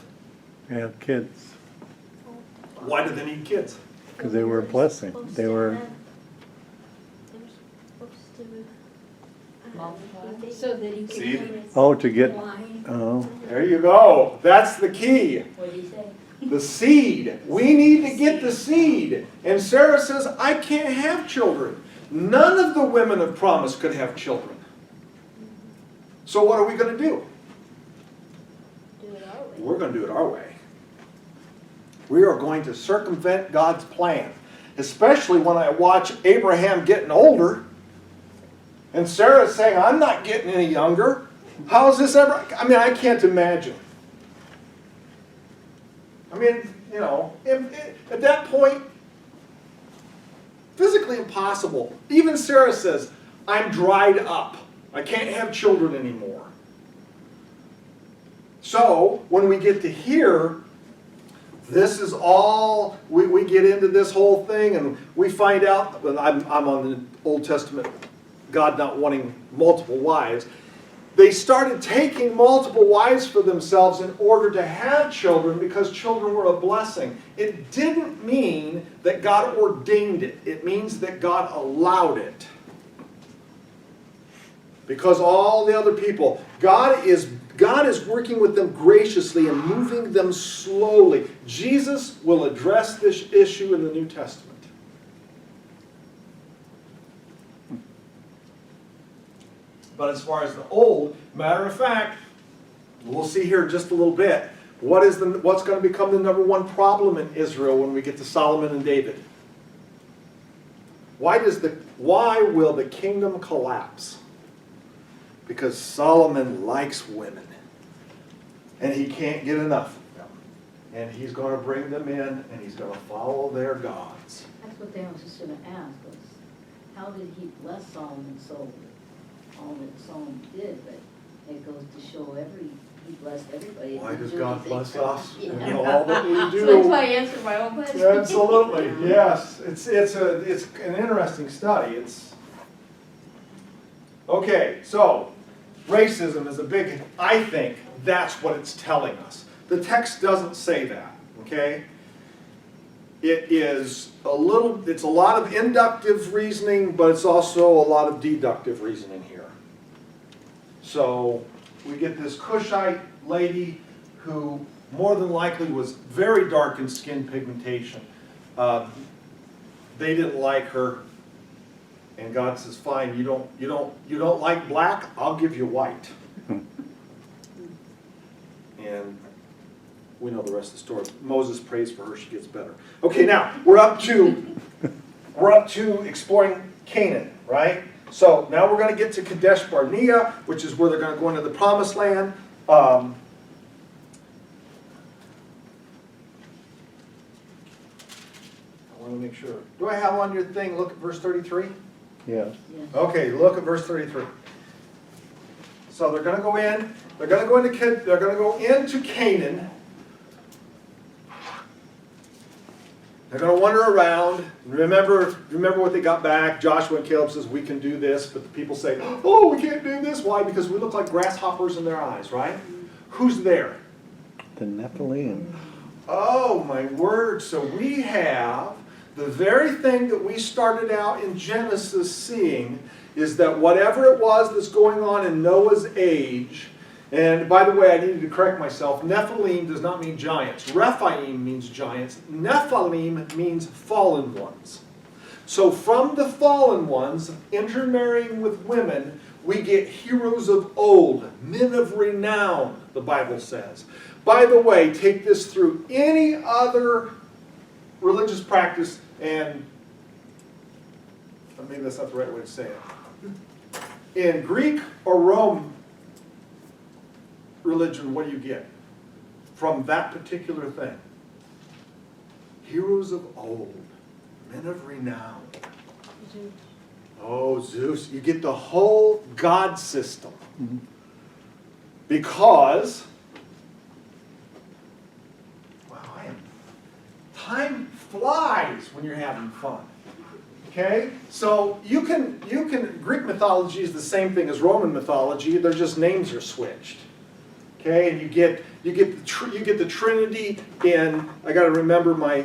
[SPEAKER 1] They have kids.
[SPEAKER 2] Why did they need kids?
[SPEAKER 1] Because they were a blessing. They were.
[SPEAKER 7] So that he
[SPEAKER 2] See?
[SPEAKER 7] could.
[SPEAKER 1] Oh, to get.
[SPEAKER 7] Wine.
[SPEAKER 1] Oh.
[SPEAKER 2] There you go. That's the key.
[SPEAKER 4] What did he say?
[SPEAKER 2] The seed. We need to get the seed. And Sarah says, I can't have children. None of the women of promise could have children. So what are we going to do?
[SPEAKER 7] Do it our way.
[SPEAKER 2] We're going to do it our way. We are going to circumvent God's plan. Especially when I watch Abraham getting older. And Sarah's saying, I'm not getting any younger. How is this ever? I mean, I can't imagine. I mean, you know, at that point, physically impossible. Even Sarah says, I'm dried up. I can't have children anymore. So, when we get to here, this is all, we get into this whole thing and we find out, I'm on the Old Testament, God not wanting multiple wives. They started taking multiple wives for themselves in order to have children because children were a blessing. It didn't mean that God ordained it. It means that God allowed it. Because all the other people, God is working with them graciously and moving them slowly. Jesus will address this issue in the New Testament. But as far as the Old, matter of fact, we'll see here in just a little bit, what's going to become the number one problem in Israel when we get to Solomon and David? Why will the kingdom collapse? Because Solomon likes women. And he can't get enough of them. And he's going to bring them in and he's going to follow their gods.
[SPEAKER 4] That's what they was just gonna ask was, how did he bless Solomon so, all that Solomon did, but it goes to show he blessed everybody.
[SPEAKER 2] Why
[SPEAKER 4] Didn't
[SPEAKER 2] does
[SPEAKER 4] do
[SPEAKER 2] God
[SPEAKER 4] anything
[SPEAKER 2] bless
[SPEAKER 4] for
[SPEAKER 2] us
[SPEAKER 4] them.
[SPEAKER 2] in
[SPEAKER 4] Yeah.
[SPEAKER 2] all that we do?
[SPEAKER 4] So that's why I answered my own question.
[SPEAKER 2] Absolutely, yes. It's an interesting study. Okay, so racism is a big, I think that's what it's telling us. The text doesn't say that, okay? it's a lot of inductive reasoning, but it's also a lot of deductive reasoning here. So we get this Cushite lady who more than likely was very dark in skin pigmentation. They didn't like her, and God says, "Fine, you don't like black. I'll give you white." And we know the rest of the story. Moses prays for her; she gets better. Okay, now we're up to exploring Canaan, right? So now we're going to get to Kadesh Barnea, which is where they're going to go into the Promised Land. I want to make sure. Do I have on your thing? Look at verse 33.
[SPEAKER 1] Yes.
[SPEAKER 2] Okay, look at verse 33. So they're going to go in. They're going to go into Canaan. They're going to wander around. Remember what they got back. Joshua and Caleb says, "We can do this," but the people say, "Oh, we can't do this." Why? Because we look like grasshoppers in their eyes, right? Who's there?
[SPEAKER 1] The Nephilim.
[SPEAKER 2] Oh, my word. So we have the very thing that we started out in Genesis seeing is that whatever it was that's going on in Noah's age, and by the way, I needed to correct myself. Nephilim does not mean giants. Rephaim means giants. Nephilim means fallen ones. So from the fallen ones intermarrying with women, we get heroes of old, men of renown, the Bible says. By the way, take this through any other religious practice, and maybe that's not the right way to say it. In Greek or Rome religion, what do you get from that particular thing? Heroes of old, men of renown. Oh, Zeus. You get the whole god system. Because, wow, time flies when you're having fun. Okay? So you can Greek mythology is the same thing as Roman mythology. They're just names are switched. Okay? And you get the Trinity in, I got to remember my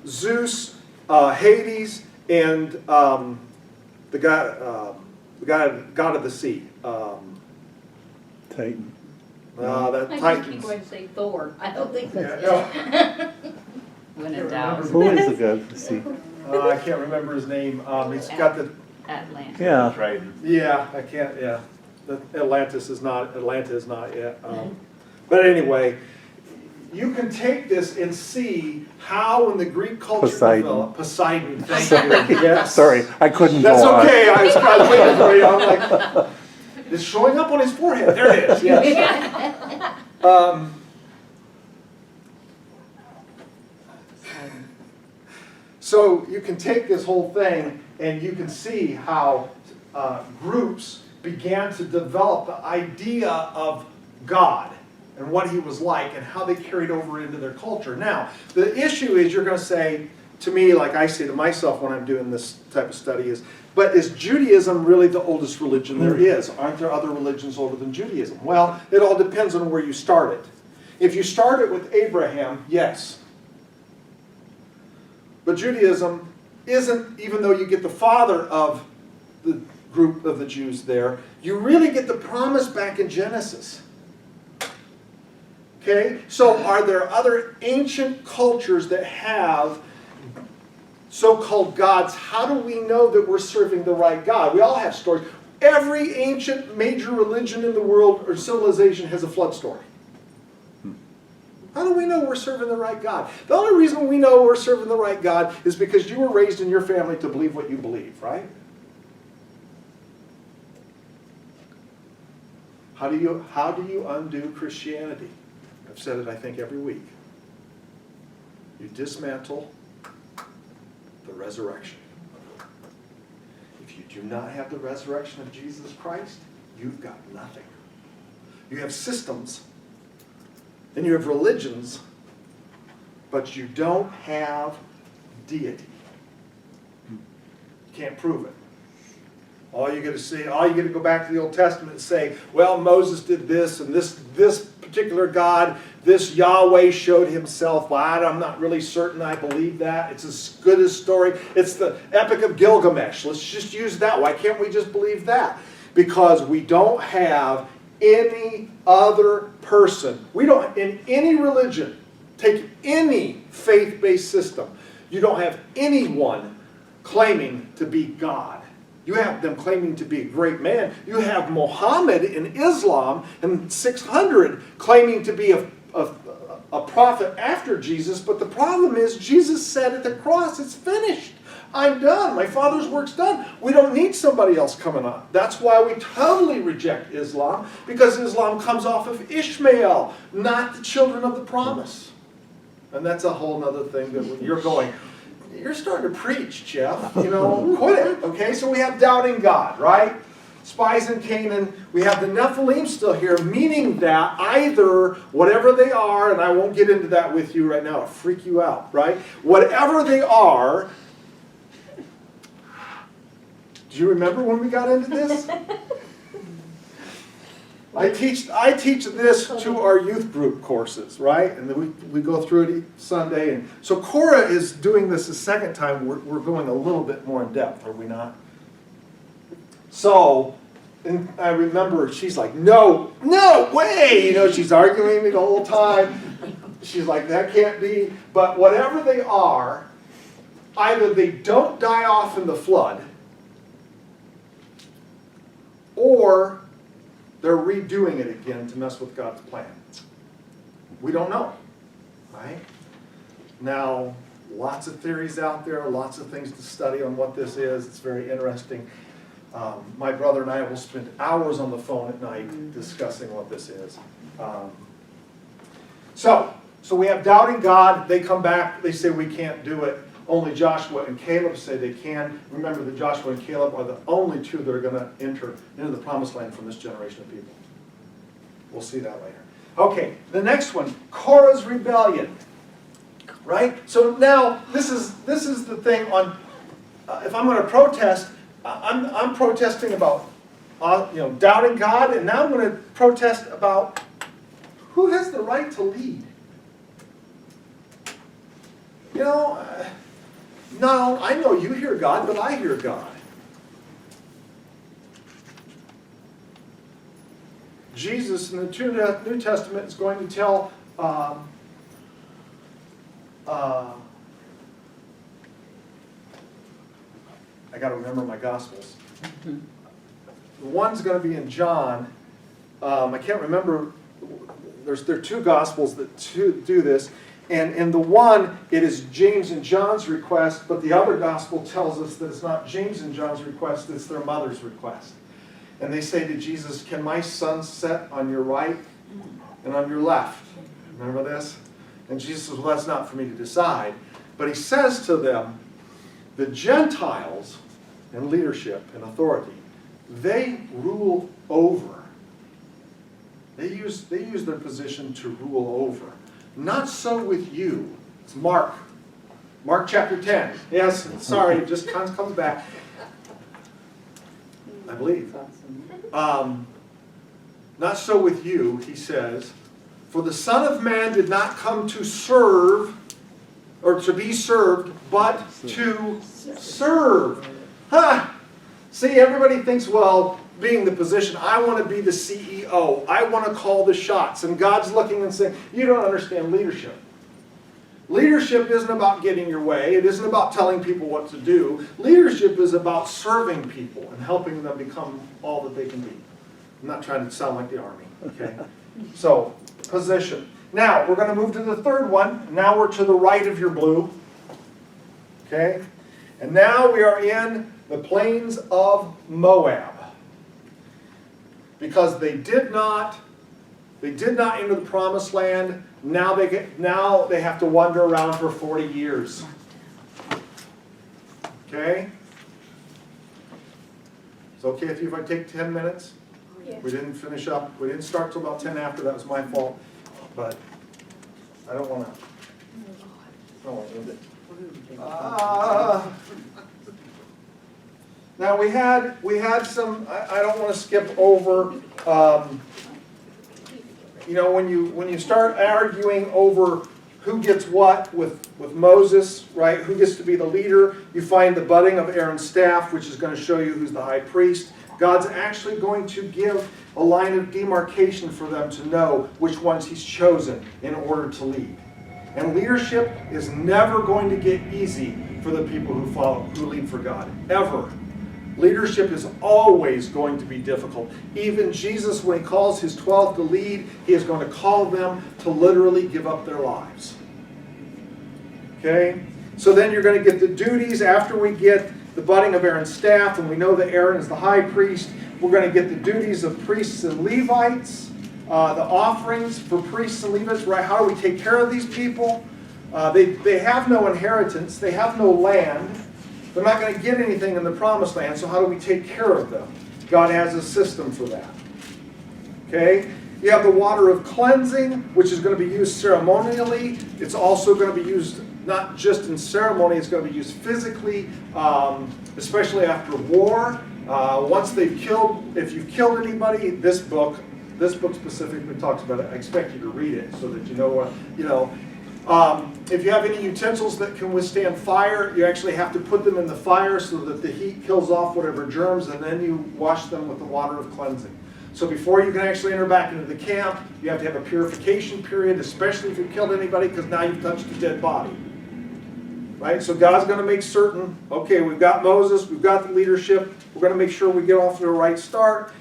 [SPEAKER 2] Zeus, Hades, and the god of the sea.
[SPEAKER 1] Titan.
[SPEAKER 2] That
[SPEAKER 4] I
[SPEAKER 2] Titans.
[SPEAKER 4] think you're going to say Thor. I don't think that's
[SPEAKER 2] Yeah,
[SPEAKER 3] When in doubt.
[SPEAKER 1] Who is the god of the sea?
[SPEAKER 2] I can't remember his name. He's got the
[SPEAKER 3] Atlantis.
[SPEAKER 1] Yeah.
[SPEAKER 8] Right.
[SPEAKER 2] yeah. I can't. Yeah, Atlanta is not yet. But anyway, you can take this and see how in the Greek culture developed. Poseidon. Thank you. Yes.
[SPEAKER 1] Sorry, I couldn't
[SPEAKER 2] That's
[SPEAKER 1] go on.
[SPEAKER 2] okay. I was waiting for you. I'm like, it's showing up on his forehead. There it is. Yes. So you can take this whole thing and you can see how groups began to develop the idea of God and what he was like and how they carried over into their culture. Now, the issue is you're going to say to me, like I say to myself when I'm doing this type of study but is Judaism really the oldest religion there is? Aren't there other religions older than Judaism? Well, it all depends on where you start it. If you start it with Abraham, yes. But Judaism isn't, even though you get the father of the group of the Jews there, you really get the promise back in Genesis. Okay? So are there other ancient cultures that have so-called gods? How do we know that we're serving the right God? We all have stories. Every ancient major religion in the world or civilization has a flood story. How do we know we're serving the right God? The only reason we know we're serving the right God is because you were raised in your family to believe what you believe, right? How do you undo Christianity? I've said it, I think, every week. You dismantle the resurrection. If you do not have the resurrection of Jesus Christ, you've got nothing. You have systems and you have religions, but you don't have deity. You can't prove it. All you get to go back to the Old Testament and say, well, Moses did this, and this particular God, this Yahweh showed himself. Well, I'm not really certain I believe that. It's as good a story. It's the Epic of Gilgamesh. Let's just use that. Why can't we just believe that? Because we don't have any other person. We don't, in any religion, take any faith-based system, you don't have anyone claiming to be God. You have them claiming to be a great man. You have Muhammad in Islam in 600 claiming to be a prophet after Jesus. But the problem is Jesus said at the cross, it's finished. I'm done. My Father's work's done. We don't need somebody else coming on. That's why we totally reject Islam, because Islam comes off of Ishmael, not the children of the promise. And that's a whole other thing that you're going, you're starting to preach, Jeff. Quit it. Okay, so we have doubting God, right? Spies in Canaan. We have the Nephilim still here, meaning that either whatever they are, and I won't get into that with you right now, it'll freak you out, right? Whatever they are, do you remember when we got into this? I teach this to our youth group courses, right? And then we go through it each Sunday. And so Cora is doing this the second time. We're going a little bit more in depth, are we not? So, and I remember she's like, no way! She's arguing with me the whole time. She's like, that can't be. But whatever they are, either they don't die off in the flood, or they're redoing it again to mess with God's plan. We don't know, right? Now, lots of theories out there, lots of things to study on what this is. It's very interesting. My brother and I will spend hours on the phone at night discussing what this is. So we have doubting God. They come back. They say we can't do it. Only Joshua and Caleb say they can. Remember that Joshua and Caleb are the only two that are going to enter into the promised land from this generation of people. We'll see that later. Okay, the next one, Korah's rebellion. Right? So now this is the thing on. If I'm going to protest, I'm protesting about doubting God, and now I'm going to protest about who has the right to lead. No, I know you hear God, but I hear God. Jesus in the New Testament is going to tell I got to remember my Gospels. The one's going to be in John. I can't remember. There are two Gospels that do this. And in the one, it is James and John's request, but the other gospel tells us that it's not James and John's request, it's their mother's request. And they say to Jesus, can my son sit on your right and on your left? Remember this? And Jesus says, well, that's not for me to decide. But he says to them, the Gentiles in leadership and authority, they rule over. They use their position to rule over. Not so with you. It's Mark. Mark chapter 10. Yes, sorry, it just comes back. I believe. Not so with you, he says. For the Son of Man did not come to serve, or to be served, but to serve. See, everybody thinks, well, being the position, I want to be the CEO. I want to call the shots. And God's looking and saying, you don't understand leadership. Leadership isn't about getting your way. It isn't about telling people what to do. Leadership is about serving people and helping them become all that they can be. I'm not trying to sound like the army, okay? So, position. Now, we're going to move to the third one. Now we're to the right of your blue. Okay? And now we are in the plains of Moab. Because they did not enter the promised land. Now they have to wander around for 40 years. Okay? It's okay if I take 10 minutes?
[SPEAKER 7] Yeah.
[SPEAKER 2] We didn't finish up. We didn't start till about 10 after. That was my fault. But I don't want to end it. Now we had some, I don't want to skip over, you know, when you start arguing over who gets what with Moses, right? Who gets to be the leader? You find the budding of Aaron's staff, which is going to show you who's the high priest. God's actually going to give a line of demarcation for them to know which ones he's chosen in order to lead. And leadership is never going to get easy for the people who lead for God, ever. Leadership is always going to be difficult. Even Jesus, when he calls his 12 to lead, he is going to call them to literally give up their lives. Okay? So then you're going to get the duties after we get the budding of Aaron's staff, and we know that Aaron is the high priest. We're going to get the duties of priests and Levites, the offerings for priests and Levites, right? How do we take care of these people? They have no inheritance. They have no land. They're not going to get anything in the promised land, so how do we take care of them? God has a system for that. Okay? You have the water of cleansing, which is going to be used ceremonially. It's also going to be used not just in ceremony, it's going to be used physically, especially after war. Once they've killed, if you've killed anybody, this book specifically talks about it. I expect you to read it so that you know what, you know. If you have any utensils that can withstand fire, you actually have to put them in the fire so that the heat kills off whatever germs, and then you wash them with the water of cleansing. So before you can actually enter back into the camp, you have to have a purification period, especially if you've killed anybody, because now you've touched a dead body. Right? So God's going to make certain, okay, we've got Moses, we've got the leadership, we're going to make sure we get off to a right start.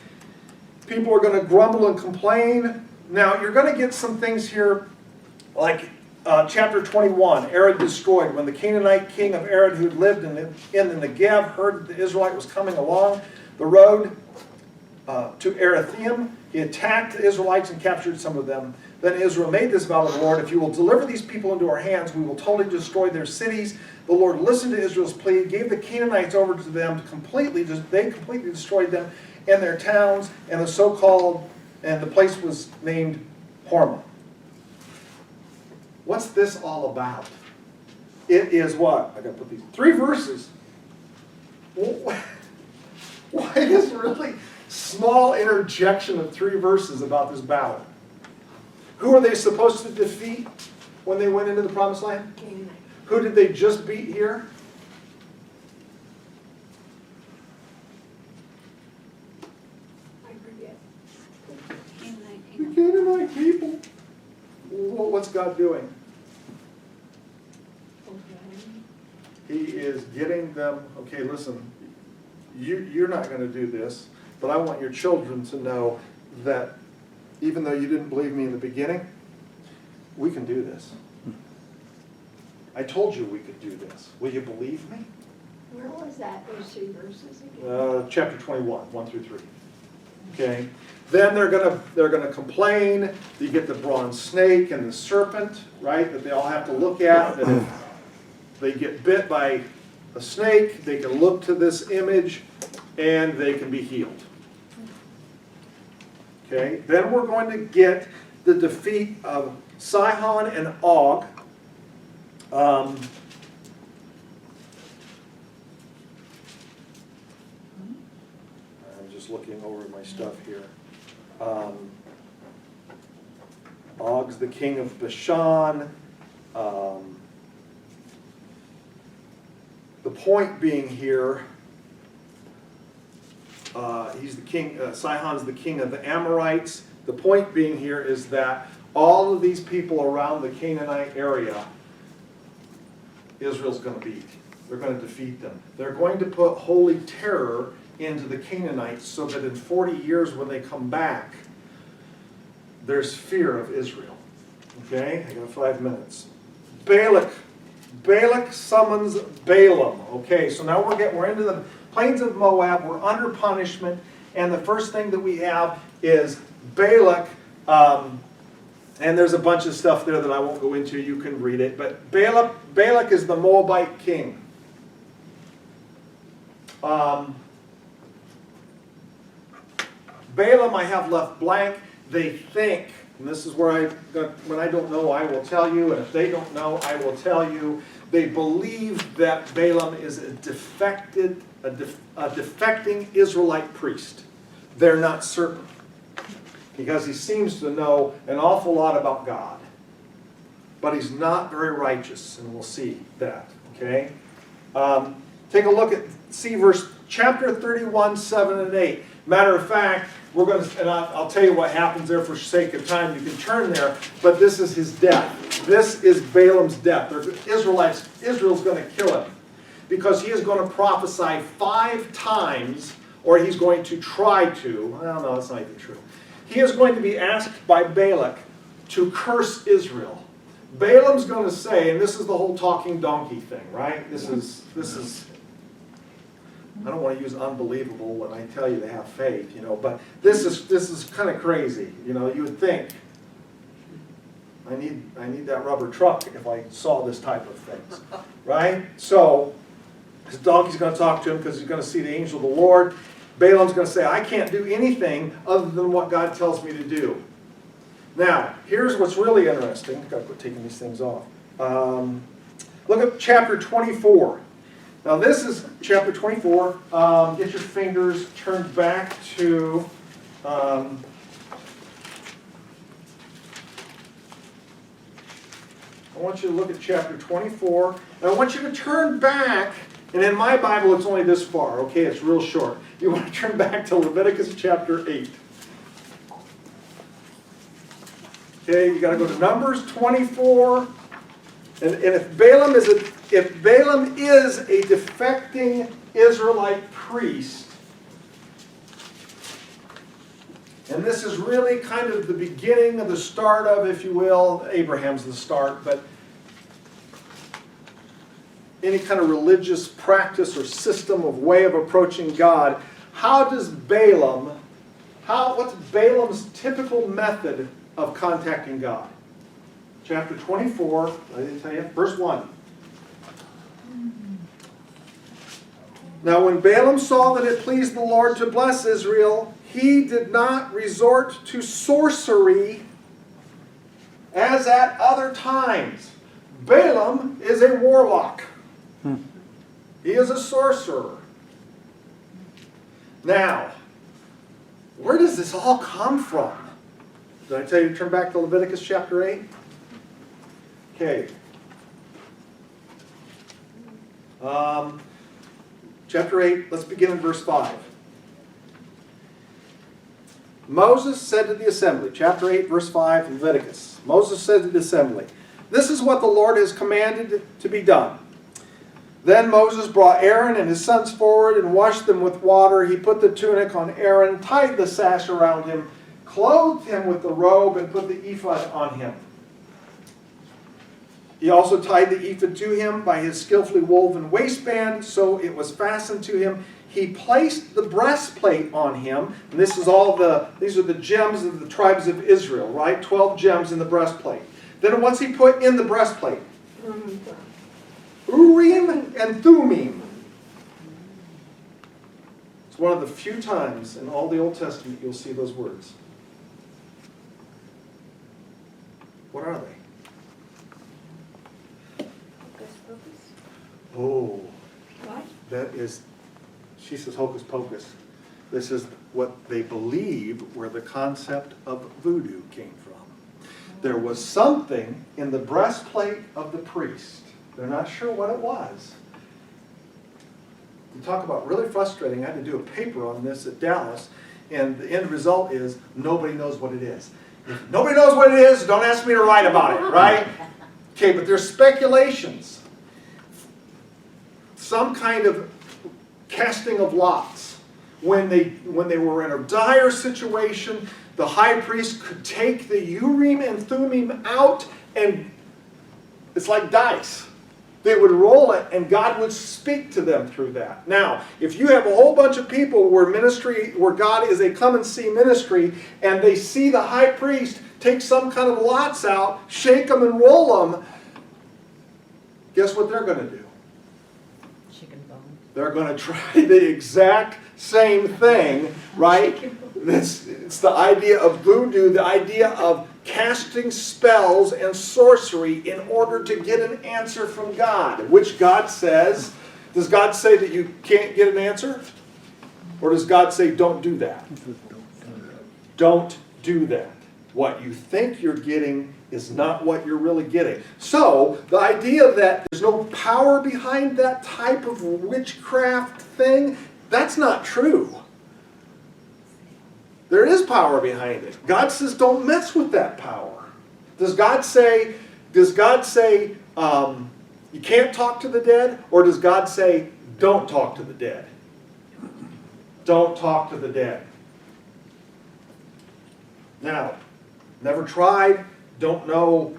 [SPEAKER 2] People are going to grumble and complain. Now, you're going to get some things here, like chapter 21, Arad destroyed. When the Canaanite king of Arad, who lived in the Negev, heard that the Israelite was coming along the road to Erethaim, he attacked the Israelites and captured some of them. Then Israel made this vow to the Lord: if you will deliver these people into our hands, we will totally destroy their cities. The Lord listened to Israel's plea, gave the Canaanites over to them completely. They completely destroyed them and their towns, and the place was named Hormah. What's this all about? It is what? I gotta put these 3 verses. Why this really small interjection of 3 verses about this battle? Who are they supposed to defeat when they went into the promised land?
[SPEAKER 7] Canaanite.
[SPEAKER 2] Who did they just beat here?
[SPEAKER 7] I forget.
[SPEAKER 2] The Canaanite people. What's God doing? He is getting them, okay, listen, you're not going to do this, but I want your children to know that even though you didn't believe me in the beginning, we can do this. I told you we could do this. Will you believe me?
[SPEAKER 7] Where was that, those 3 verses again?
[SPEAKER 2] Chapter 21, 1 through 3. Okay. Then they're gonna complain. You get the bronze snake and the serpent, right? That they all have to look at. That if they get bit by a snake, they can look to this image and they can be healed. Okay. Then we're going to get the defeat of Scihon and Og. I'm just looking over my stuff here. Og's the king of Bashan. The point being here, he's the king. Sihon's the king of the Amorites. The point being here is that all of these people around the Canaanite area, Israel's going to beat. They're going to defeat them. They're going to put holy terror into the Canaanites so that in 40 years when they come back, there's fear of Israel. Okay, I got 5 minutes. Balak summons Balaam. Okay, so now we're into the plains of Moab. We're under punishment, and the first thing that we have is Balak. And there's a bunch of stuff there that I won't go into. You can read it. But Balak is the Moabite king. Balaam I have left blank. They think, and this is where when I don't know, I will tell you, and if they don't know, I will tell you. They believe that Balaam is a defecting Israelite priest. They're not certain, because he seems to know an awful lot about God. But he's not very righteous, and we'll see that, okay? Take a look at, see chapter 31, 7 and 8. Matter of fact, we're going to, and I'll tell you what happens there for sake of time. You can turn there, but this is his death. This is Balaam's death. Israel's going to kill him, because he is going to prophesy 5 times, or he's going to try to. Well, no, that's not even true. He is going to be asked by Balak to curse Israel. Balaam's going to say, and this is the whole talking donkey thing, right? This is. I don't want to use unbelievable when I tell you to have faith, but this is kind of crazy. You would think, I need that rubber truck if I saw this type of things, right? So, his donkey's going to talk to him because he's going to see the angel of the Lord. Balaam's going to say, I can't do anything other than what God tells me to do. Now, here's what's really interesting. I've got to quit taking these things off. Look at chapter 24. Now this is chapter 24. Get your fingers turned back to I want you to look at chapter 24. And I want you to turn back, and in my Bible it's only this far, okay? It's real short. You want to turn back to Leviticus chapter 8. Okay, you got to go to Numbers 24. And if Balaam is a defecting Israelite priest, and this is really kind of the beginning of the start of, if you will, Abraham's the start, but any kind of religious practice or system of way of approaching God, what's Balaam's typical method of contacting God? Chapter 24, I didn't tell you, verse 1. Now when Balaam saw that it pleased the Lord to bless Israel, he did not resort to sorcery as at other times. Balaam is a warlock. He is a sorcerer. Now, where does this all come from? Did I tell you to turn back to Leviticus chapter 8? Okay. Chapter 8, let's begin in verse 5. Moses said to the assembly, chapter 8, verse 5, Leviticus. Moses said to the assembly, "This is what the Lord has commanded to be done." Then Moses brought Aaron and his sons forward and washed them with water. He put the tunic on Aaron, tied the sash around him, clothed him with the robe, and put the ephod on him. He also tied the ephod to him by his skillfully woven waistband, so it was fastened to him. He placed the breastplate on him, and these are the gems of the tribes of Israel, right? 12 gems in the breastplate. Then what's he put in the breastplate? Urim and Thummim. It's one of the few times in all the Old Testament you'll see those words. What are they? Oh,
[SPEAKER 5] What?
[SPEAKER 2] that is, she says hocus pocus. This is what they believe where the concept of voodoo came from. There was something in the breastplate of the priest. They're not sure what it was. You talk about really frustrating. I had to do a paper on this at Dallas, and the end result is nobody knows what it is. If nobody knows what it is, don't ask me to write about it, right? Okay, but there's speculations. Some kind of casting of lots. When they were in a dire situation, the high priest could take the Urim and Thummim out, and it's like dice. They would roll it, and God would speak to them through that. Now, if you have a whole bunch of people where God is a come and see ministry, and they see the high priest take some kind of lots out, shake them and roll them, guess what they're going to do?
[SPEAKER 3] Chicken bone.
[SPEAKER 2] They're going to try the exact same thing, right? It's the idea of voodoo, the idea of casting spells and sorcery in order to get an answer from God, which God says, does God say that you can't get an answer? Or does God say, don't do that? Don't do that. What you think you're getting is not what you're really getting. So, the idea that there's no power behind that type of witchcraft thing, that's not true. There is power behind it. God says don't mess with that power. Does God say you can't talk to the dead? Or does God say don't talk to the dead? Don't talk to the dead. Now, never tried, don't know,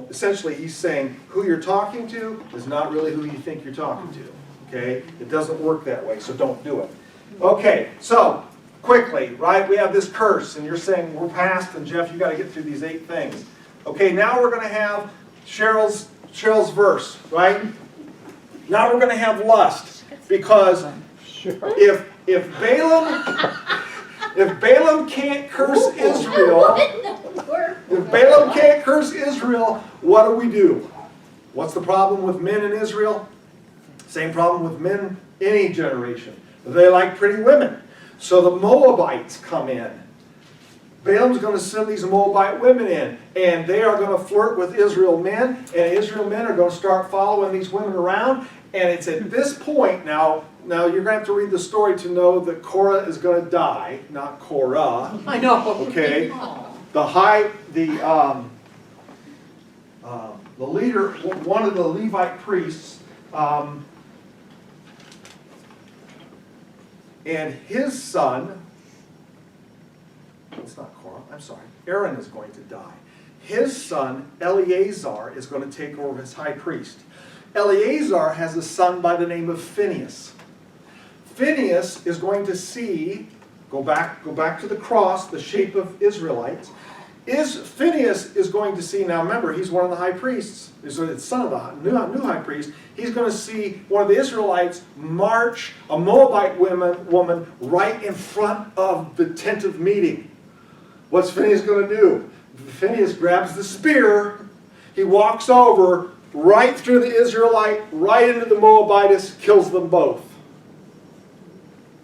[SPEAKER 2] essentially he's saying who you're talking to is not really who you think you're talking to. Okay? It doesn't work that way, so don't do it. Okay, so quickly, right, we have this curse, and you're saying we're past, and Jeff, you got to get through these 8 things. Okay, now we're going to have Cheryl's verse, right? Now we're going to have lust, because if Balaam can't curse Israel, what do? What's the problem with men in Israel? Same problem with men any generation. They like pretty women. So the Moabites come in. Balaam's going to send these Moabite women in, and they are going to flirt with Israel men, and Israel men are going to start following these women around. And it's at this point, now you're going to have to read the story to know that Cora is going to die, not Cora.
[SPEAKER 8] I know.
[SPEAKER 2] Okay. The leader, one of the Levite priests, and his son, it's not Cora, I'm sorry, Aaron is going to die. His son, Eleazar, is going to take over as high priest. Eleazar has a son by the name of Phinehas. Phinehas is going to see, go back to the cross, the shape of Israelites. Phinehas is going to see, now remember, he's one of the high priests. He's the son of the new high priest. He's going to see one of the Israelites march a Moabite woman right in front of the tent of meeting. What's Phinehas going to do? Phinehas grabs the spear. He walks over right through the Israelite, right into the Moabitess, kills them both.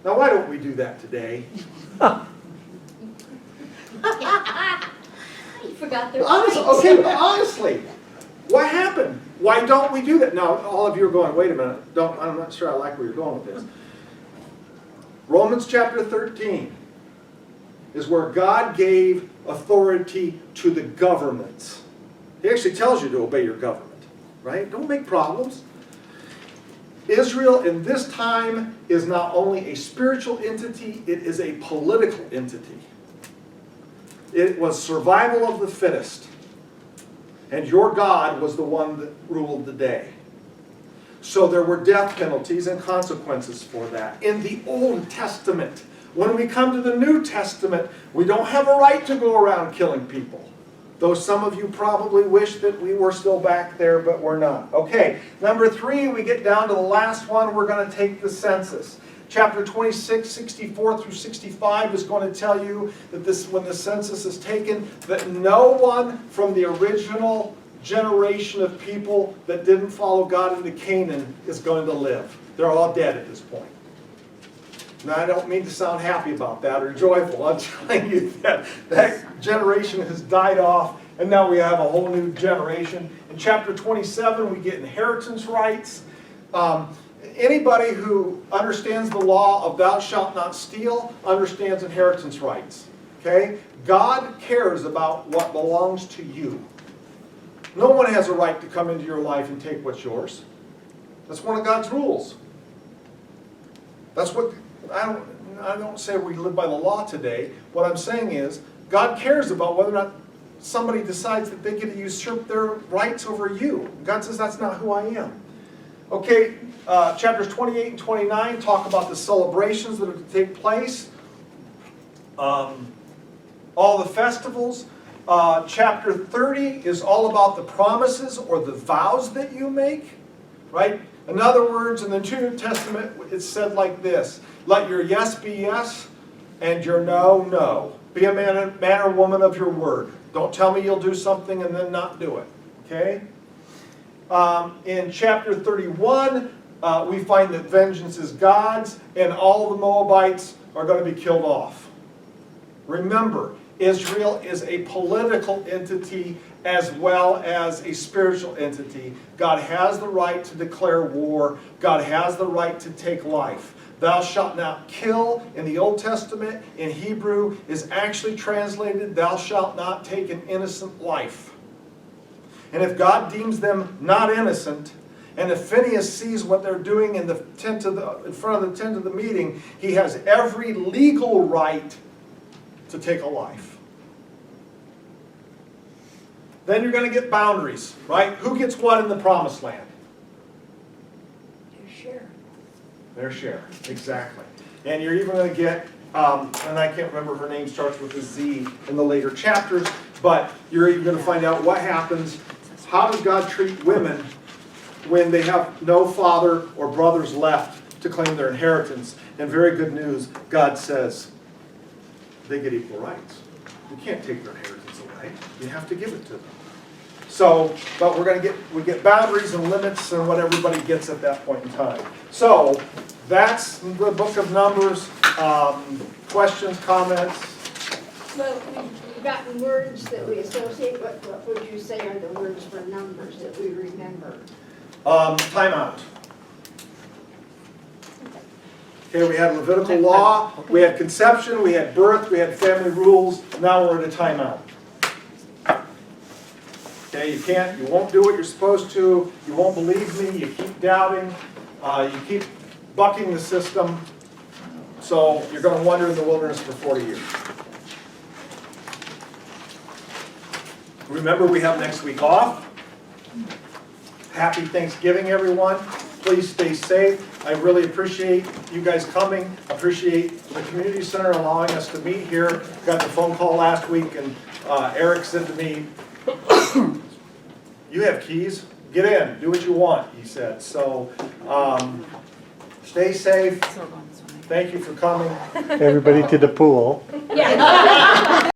[SPEAKER 2] Now, why don't we do that today?
[SPEAKER 4] You forgot their
[SPEAKER 2] Honestly, what happened? Why don't we do that? Now, all of you are going, wait a minute, I'm not sure I like where you're going with this. Romans chapter 13 is where God gave authority to the governments. He actually tells you to obey your government, right? Don't make problems. Israel in this time is not only a spiritual entity, it is a political entity. It was survival of the fittest. And your God was the one that ruled the day. So there were death penalties and consequences for that in the Old Testament. When we come to the New Testament, we don't have a right to go around killing people. Though some of you probably wish that we were still back there, but we're not. Okay, number 3, we get down to the last one. We're going to take the census. Chapter 26, 64 through 65 is going to tell you that when the census is taken, that no one from the original generation of people that didn't follow God into Canaan is going to live. They're all dead at this point. Now, I don't mean to sound happy about that or joyful. I'm telling you that that generation has died off, and now we have a whole new generation. In chapter 27, we get inheritance rights. Anybody who understands the law of thou shalt not steal understands inheritance rights. Okay? God cares about what belongs to you. No one has a right to come into your life and take what's yours. That's one of God's rules. That's what, I don't say we live by the law today. What I'm saying is, God cares about whether or not somebody decides that they get to usurp their rights over you. God says, that's not who I am. Okay, chapters 28 and 29 talk about the celebrations that are to take place. All the festivals. Chapter 30 is all about the promises or the vows that you make. Right? In other words, in the New Testament, it's said like this. Let your yes be yes, and your no, no. Be a man or woman of your word. Don't tell me you'll do something and then not do it, okay? In chapter 31, we find that vengeance is God's, and all the Moabites are going to be killed off. Remember, Israel is a political entity as well as a spiritual entity. God has the right to declare war. God has the right to take life. Thou shalt not kill in the Old Testament, in Hebrew, is actually translated, thou shalt not take an innocent life. And if God deems them not innocent, and if Phinehas sees what they're doing in front of the tent of the meeting, he has every legal right to take a life. Then you're going to get boundaries, right? Who gets what in the promised land?
[SPEAKER 7] Their share.
[SPEAKER 2] Their share, exactly. And you're even going to get, and I can't remember, her name starts with a Z in the later chapters, but you're even going to find out what happens. How does God treat women when they have no father or brothers left to claim their inheritance? And very good news, God says they get equal rights. You can't take their inheritance away. You have to give it to them. So, but we get boundaries and limits and what everybody gets at that point in time. So, that's the book of Numbers. Questions, comments?
[SPEAKER 7] Well, we've gotten words that we associate, what would you say are the words for numbers that we remember?
[SPEAKER 2] Timeout. Okay, we had Levitical law, we had conception, we had birth, we had family rules, now we're at a timeout. Okay, you won't do what you're supposed to, you won't believe me, you keep doubting, you keep bucking the system, so you're going to wander in the wilderness for 40 years. Remember, we have next week off. Happy Thanksgiving, everyone. Please stay safe. I really appreciate you guys coming. Appreciate the community center allowing us to meet here. Got the phone call last week, and Eric said to me, "You have keys. Get in. Do what you want," he said. So stay safe.
[SPEAKER 3] So we're going this way.
[SPEAKER 2] Thank you for coming.
[SPEAKER 1] Everybody to the pool.
[SPEAKER 7] Yeah.